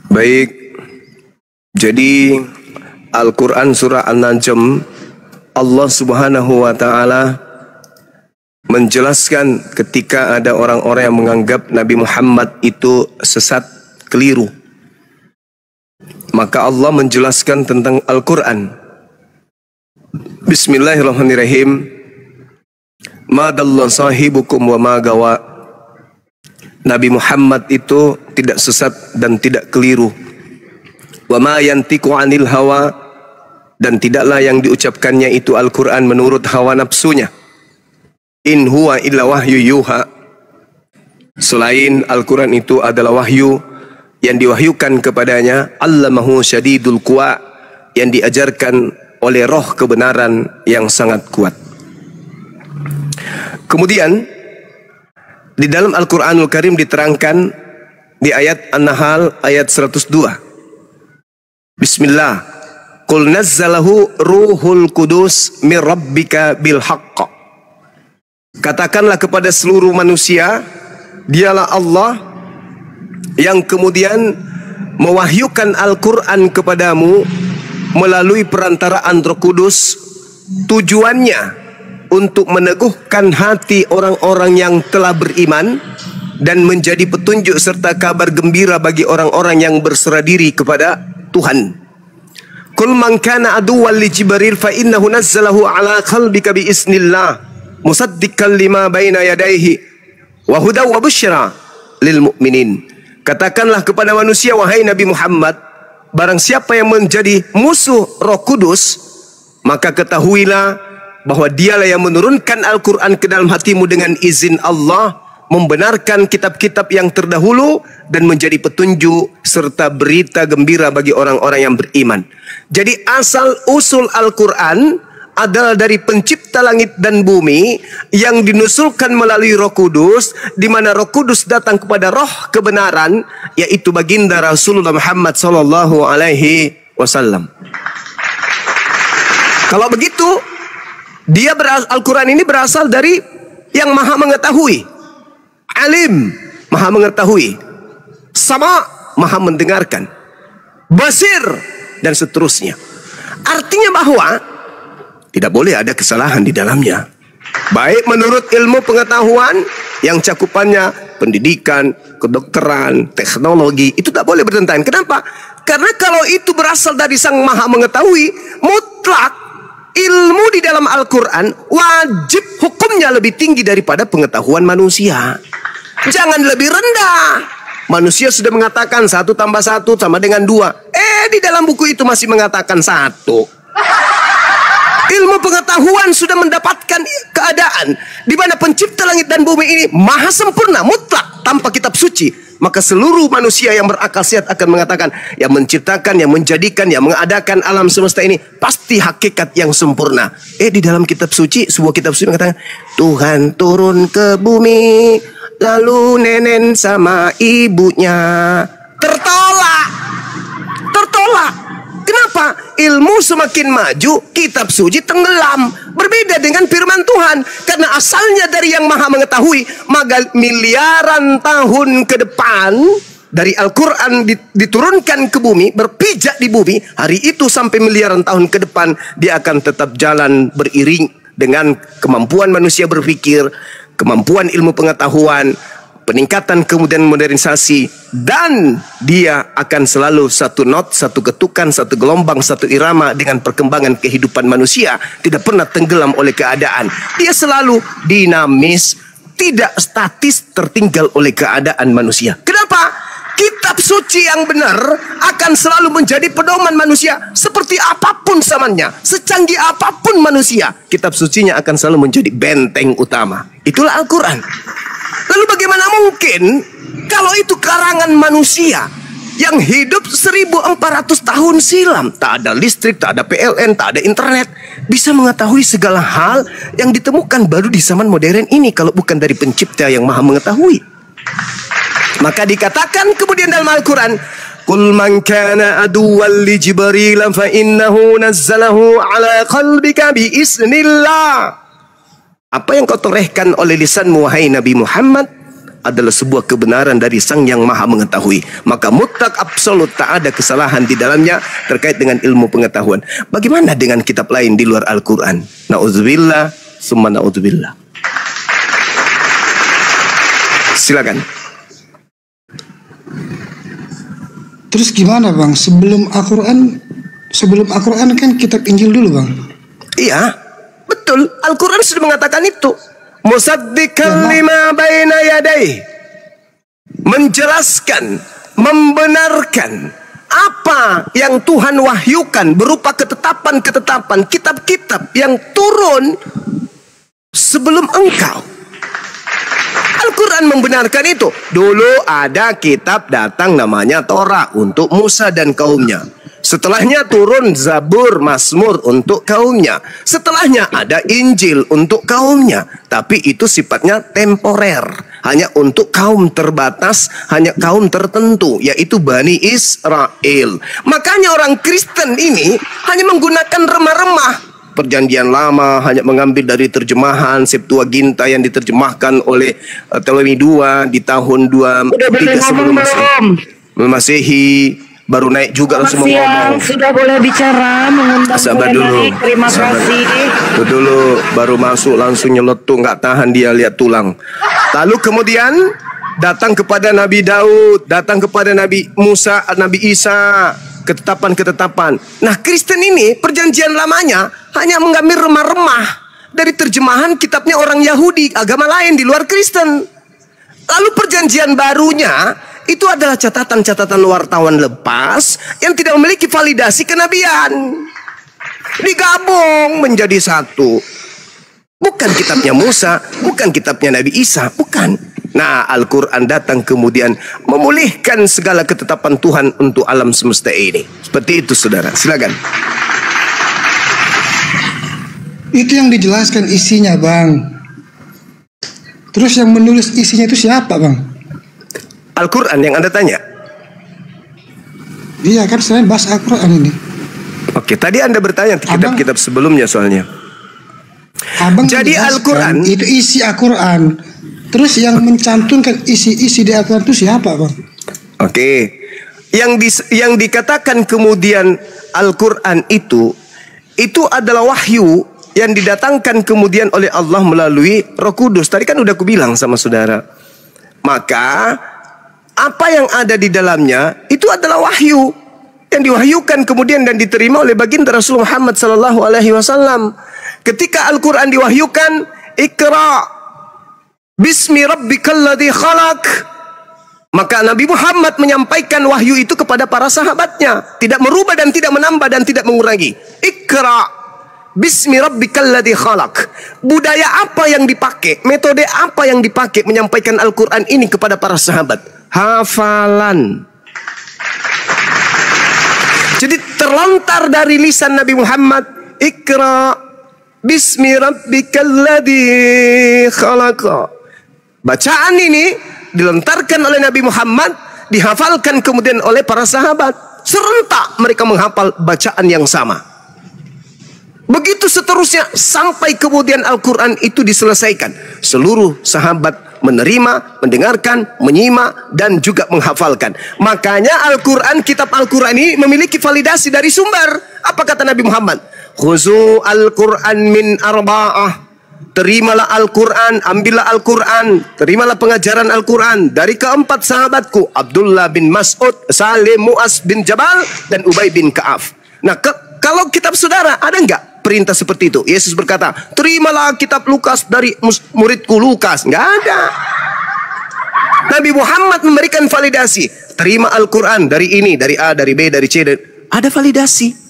Baik, jadi Al-Quran surah An-Najm, Allah subhanahu wa ta'ala menjelaskan ketika ada orang-orang yang menganggap Nabi Muhammad itu sesat, keliru. Maka Allah menjelaskan tentang Al-Quran. Bismillahirrahmanirrahim. Ma dalla sahibukum wa ma gawa. Nabi Muhammad itu tidak sesat dan tidak keliru. Wa ma yantiqu 'anil hawa, dan tidaklah yang diucapkannya itu Al-Qur'an menurut hawa nafsunya. In huwa illa wahyu yuha. Selain Al-Qur'an itu adalah wahyu yang diwahyukan kepadanya. Allamahu syadidul quwa, yang diajarkan oleh roh kebenaran yang sangat kuat. Kemudian di dalam Al-Quranul Karim diterangkan di ayat An-Nahl ayat 102. Bismillah. Qul nazzalahu ruhul kudus mir rabbika bil haqq. Katakanlah kepada seluruh manusia, dialah Allah yang kemudian mewahyukan Al-Quran kepadamu melalui perantaraan Roh Kudus, tujuannya untuk meneguhkan hati orang-orang yang telah beriman dan menjadi petunjuk serta kabar gembira bagi orang-orang yang berserah diri kepada Tuhan. Qul man kana aduwwan li Jibril fa innahu nazzalahu ala qalbika bi isnillah musaddiqan lima baina yadayhi wa hudaw wa busyra lil mu'minin. Katakanlah kepada manusia, wahai Nabi Muhammad, barang siapa yang menjadi musuh Roh Kudus, maka ketahuilah bahwa dialah yang menurunkan Al-Quran ke dalam hatimu dengan izin Allah, membenarkan kitab-kitab yang terdahulu dan menjadi petunjuk serta berita gembira bagi orang-orang yang beriman. Jadi asal usul Al-Quran adalah dari pencipta langit dan bumi yang dinusulkan melalui Roh Kudus, di mana Roh Kudus datang kepada roh kebenaran, yaitu baginda Rasulullah Muhammad sallallahu alaihi wasallam. Kalau begitu, Al-Quran ini berasal dari yang maha mengetahui, alim, maha mengetahui, sama maha mendengarkan, basir, dan seterusnya. Artinya bahwa tidak boleh ada kesalahan di dalamnya. Baik menurut ilmu pengetahuan yang cakupannya pendidikan, kedokteran, teknologi, itu tak boleh bertentangan. Kenapa? Karena kalau itu berasal dari Sang Maha Mengetahui, mutlak ilmu di dalam Al-Quran wajib hukumnya lebih tinggi daripada pengetahuan manusia. Jangan lebih rendah. Manusia sudah mengatakan 1 tambah 1 sama dengan 2. Di dalam buku itu masih mengatakan 1. Ilmu pengetahuan sudah mendapatkan keadaan di mana pencipta langit dan bumi ini maha sempurna, mutlak, tanpa kitab suci. Maka seluruh manusia yang berakal sehat akan mengatakan yang menciptakan, yang menjadikan, yang mengadakan alam semesta ini pasti hakikat yang sempurna. Di dalam kitab suci, sebuah kitab suci mengatakan Tuhan turun ke bumi, lalu nenek sama ibunya. Tertolak. Kenapa? Ilmu semakin maju, kitab suci tenggelam. Berbeda dengan firman Tuhan. Karena asalnya dari yang maha mengetahui, maka miliaran tahun ke depan dari Al-Quran diturunkan ke bumi, berpijak di bumi. Hari itu sampai miliaran tahun ke depan, dia akan tetap jalan beriring dengan kemampuan manusia berpikir, kemampuan ilmu pengetahuan, peningkatan kemudian modernisasi, dan dia akan selalu satu not, satu ketukan, satu gelombang, satu irama dengan perkembangan kehidupan manusia, tidak pernah tenggelam oleh keadaan. Dia selalu dinamis, tidak statis, tertinggal oleh keadaan manusia. Kenapa? Kitab suci yang benar akan selalu menjadi pedoman manusia. Seperti apapun zamannya, secanggih apapun manusia, kitab sucinya akan selalu menjadi benteng utama. Itulah Al-Quran. Lalu bagaimana mungkin kalau itu karangan manusia yang hidup 1400 tahun silam, tak ada listrik, tak ada PLN, tak ada internet, bisa mengetahui segala hal yang ditemukan baru di zaman modern ini kalau bukan dari pencipta yang maha mengetahui? Maka dikatakan kemudian dalam Al-Quran, Qul man kana aduwwan li Jibril fa innahu nazzalahu ala qalbika bi iznillah. Apa yang kau torehkan oleh lisanmu wahai Nabi Muhammad adalah sebuah kebenaran dari Sang yang Maha Mengetahui. Maka mutlak absolut tak ada kesalahan di dalamnya terkait dengan ilmu pengetahuan. Bagaimana dengan kitab lain di luar Al-Quran? Na'udzubillah, summa na'udzubillah. Silakan. Terus gimana bang? Sebelum Al-Quran kan kitab Injil dulu bang. Iya, betul. Al-Quran sudah mengatakan itu. Musaddiqan lima baina yadayhi, menjelaskan, membenarkan apa yang Tuhan wahyukan berupa ketetapan-ketetapan, kitab-kitab yang turun sebelum engkau. Al-Quran membenarkan itu. Dulu ada kitab datang namanya Torah untuk Musa dan kaumnya. Setelahnya turun Zabur, Mazmur untuk kaumnya. Setelahnya ada Injil untuk kaumnya. Tapi itu sifatnya temporer. Hanya untuk kaum terbatas, hanya kaum tertentu, yaitu Bani Israel. Makanya orang Kristen ini hanya menggunakan remah-remah. Perjanjian Lama hanya mengambil dari terjemahan Septuaginta yang diterjemahkan oleh Ptolemy II di tahun 23 sebelum Masehi. Baru naik juga langsung ngomong. Sudah boleh bicara, mengundang. Sabar dulu. Terima kasih. Itu dulu baru masuk langsung nyeletuk, nggak tahan dia lihat tulang. Lalu kemudian datang kepada Nabi Daud, datang kepada Nabi Musa, Nabi Isa, ketetapan-ketetapan. Nah, Kristen ini perjanjian lamanya hanya mengambil remah-remah dari terjemahan kitabnya orang Yahudi, agama lain di luar Kristen. Lalu perjanjian barunya itu adalah catatan-catatan wartawan lepas yang tidak memiliki validasi kenabian. Digabung menjadi satu. Bukan kitabnya Musa, bukan kitabnya Nabi Isa, bukan. Nah, Al-Quran datang kemudian memulihkan segala ketetapan Tuhan untuk alam semesta ini. Seperti itu, saudara. Silakan. Itu yang dijelaskan isinya, Bang. Terus yang menulis isinya itu siapa, Bang? Al-Quran yang Anda tanya? Iya kan, saya bahas Al-Quran ini. Oke, tadi Anda bertanya kitab-kitab sebelumnya soalnya. Abang jadi Al-Quran itu isi Al-Quran. Terus yang mencantumkan isi-isi di Al-Quran itu siapa, Bang? Oke. Yang dikatakan kemudian Al-Quran itu adalah wahyu yang didatangkan kemudian oleh Allah melalui Roh Kudus. Tadi kan udah aku bilang sama saudara. Maka apa yang ada di dalamnya itu adalah wahyu yang diwahyukan kemudian dan diterima oleh baginda Rasul Muhammad sallallahu alaihi wasallam. Ketika Al-Quran diwahyukan, Iqra bismi rabbikal ladzi khalaq, maka Nabi Muhammad menyampaikan wahyu itu kepada para sahabatnya, tidak merubah dan tidak menambah dan tidak mengurangi. Iqra bismi rabbikal ladzi khalaq. Budaya apa yang dipakai, metode apa yang dipakai menyampaikan Al-Quran ini kepada para sahabat? Hafalan. Jadi terlontar dari lisan Nabi Muhammad, Iqra bismi rabbikal ladzi khalaq. Bacaan ini dilontarkan oleh Nabi Muhammad, dihafalkan kemudian oleh para sahabat. Serentak mereka menghafal bacaan yang sama. Begitu seterusnya sampai kemudian Al-Quran itu diselesaikan. Seluruh sahabat menerima, mendengarkan, menyimak dan juga menghafalkan. Makanya Al-Quran, kitab Al-Quran ini memiliki validasi dari sumber. Apa kata Nabi Muhammad? Khuzu Al-Quran min arba'ah. Terimalah Al-Quran, ambillah Al-Quran, terimalah pengajaran Al-Quran dari keempat sahabatku, Abdullah bin Mas'ud, Salim Mu'az bin Jabal, dan Ubay bin Ka'af. Nah, kalau kitab saudara, ada enggak perintah seperti itu? Yesus berkata, terimalah kitab Lukas dari muridku Lukas. Enggak ada. Nabi Muhammad memberikan validasi. Terima Al-Quran dari ini, dari A, dari B, dari C. Ada validasi.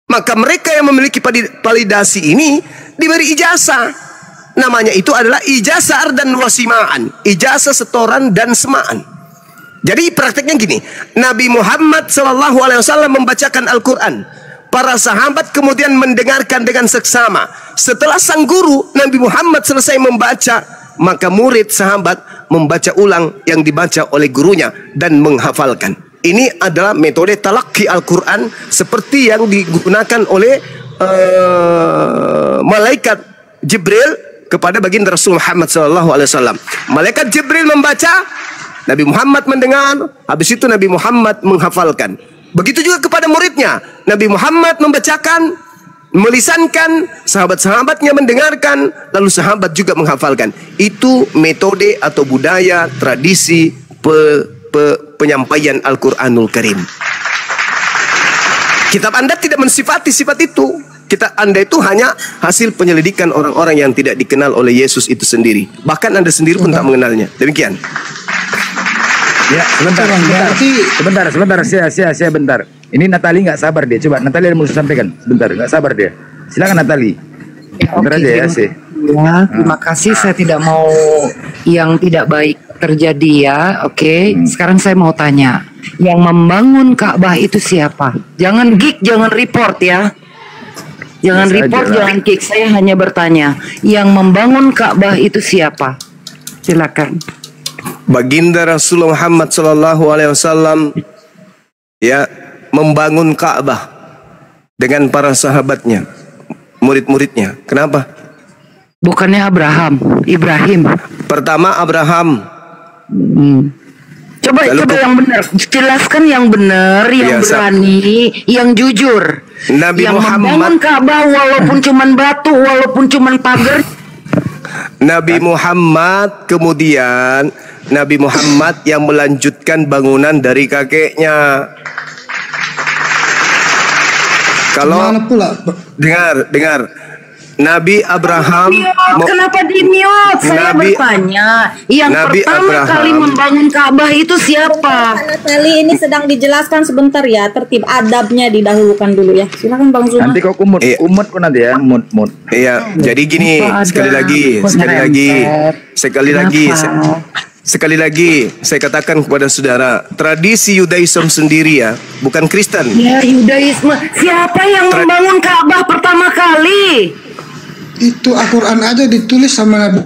Maka mereka yang memiliki validasi ini diberi ijazah. Namanya itu adalah ijazah dan wasimaan. Ijazah setoran dan semaan. Jadi prakteknya gini. Nabi Muhammad SAW membacakan Al-Quran. Para sahabat kemudian mendengarkan dengan seksama. Setelah sang guru Nabi Muhammad selesai membaca, maka murid sahabat membaca ulang yang dibaca oleh gurunya dan menghafalkan. Ini adalah metode talaqi Al-Quran seperti yang digunakan oleh malaikat Jibril kepada baginda Rasul Muhammad SAW. Malaikat Jibril membaca, Nabi Muhammad mendengar, habis itu Nabi Muhammad menghafalkan. Begitu juga kepada muridnya, Nabi Muhammad membacakan, melisankan, sahabat-sahabatnya mendengarkan, lalu sahabat juga menghafalkan. Itu metode atau budaya, tradisi penyampaian Al-Quranul Karim. Kitab Anda tidak mensifati sifat itu. Kitab Anda itu hanya hasil penyelidikan orang-orang yang tidak dikenal oleh Yesus itu sendiri. Bahkan Anda sendiri pun tak mengenalnya. Demikian. Ya, sebentar. Saya bentar. Ini Natali nggak sabar dia. Coba Natali ada mau sampaikan. Sebentar, nggak sabar dia. Silakan Natali. Ya, bentar aja ya, sih. Ya, terima kasih. Saya tidak mau yang tidak baik terjadi ya. Oke. Sekarang saya mau tanya, yang membangun Ka'bah itu siapa? Jangan geek, jangan report ya. Jangan report, jangan geek. Saya hanya bertanya, yang membangun Ka'bah itu siapa? Silakan. Baginda Rasulullah Muhammad SAW ya membangun Ka'bah dengan para sahabatnya, murid-muridnya. Kenapa? Bukannya Ibrahim. Pertama Abraham. Coba yang benar, jelaskan yang benar, yang berani, yang jujur. Nabi yang Muhammad membangun Ka'bah walaupun cuman batu, walaupun cuman pagar. Nabi Muhammad kemudian Nabi Muhammad yang melanjutkan bangunan dari kakeknya. Kalau dengar Nabi Abraham, kenapa di mute? Saya bertanya, yang Nabi pertama Abraham kali membangun Ka'bah itu siapa? Natali, ini sedang dijelaskan sebentar ya, tertib adabnya didahulukan dulu ya. Silakan Bang Zuma. Nanti kok umut kok nanti ya, mut. Iya, jadi gini, sekali lagi saya katakan kepada saudara, tradisi Yudaism sendiri ya, bukan Kristen. Ya, Yudaisme. Siapa yang membangun Ka'bah pertama kali? Itu Al-Quran aja ditulis sama Nabi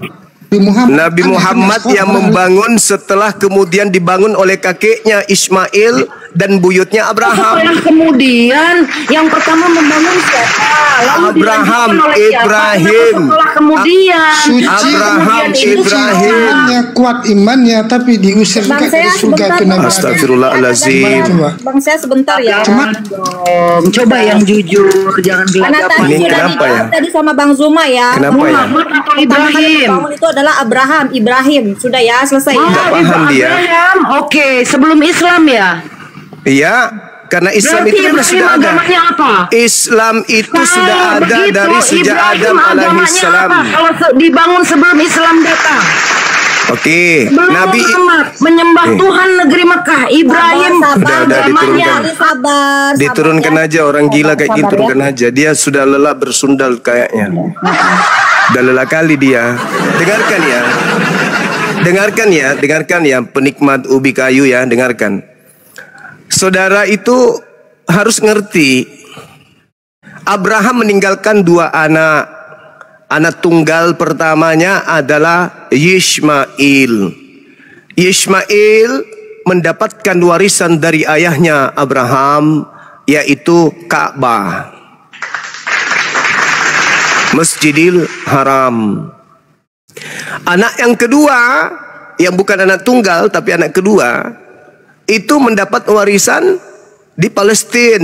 Muhammad. Nabi Muhammad yang membangun setelah kemudian dibangun oleh kakeknya Ismail dan buyutnya Abraham. Setelah kemudian yang pertama membangun siapa? Lalu Abraham, oleh Ibrahim. Setelah kemudian Abraham, Ibrahim. Imannya kuat imannya, tapi diusir Bang, juga saya dari surga sebentar, itu Nabi Adam. Astagfirullahalazim. Bang, saya sebentar ya. coba yang jujur, jangan Karena gelagapan. tadi Ini sudah kenapa ya? dijawab tadi sama Bang Zuma ya. Kenapa ya? Muhammad atau Pertama kali Ibrahim? dibangun itu adalah Ibrahim. Sudah ya, selesai ya. Nggak paham dia. Abraham. Oke, sebelum Islam ya. Iya, karena Islam Berarti itu Ibrahim sudah ada. agamanya apa? Islam itu sudah ada begitu, dari sejak Ibrahim Adam agamanya alaihissalam. apa? Kalau dibangun sebelum Islam datang. Oke, Belum Nabi Muhammad menyembah Tuhan negeri Mekah. Ibrahim Udah, agamanya Sabar. diturunkan aja orang gila kayak gitu, turunkan aja. Dia sudah lelah bersundal kayaknya. Udah lelah kali dia. Dengarkan ya. Dengarkan ya penikmat ubi kayu ya, dengarkan. Saudara itu harus ngerti. Abraham meninggalkan 2 anak. Anak tunggal pertamanya adalah Yishmael. Yishmael mendapatkan warisan dari ayahnya Abraham, yaitu Ka'bah, Masjidil Haram. Anak yang kedua, yang bukan anak tunggal tapi anak kedua, itu mendapat warisan di Palestina.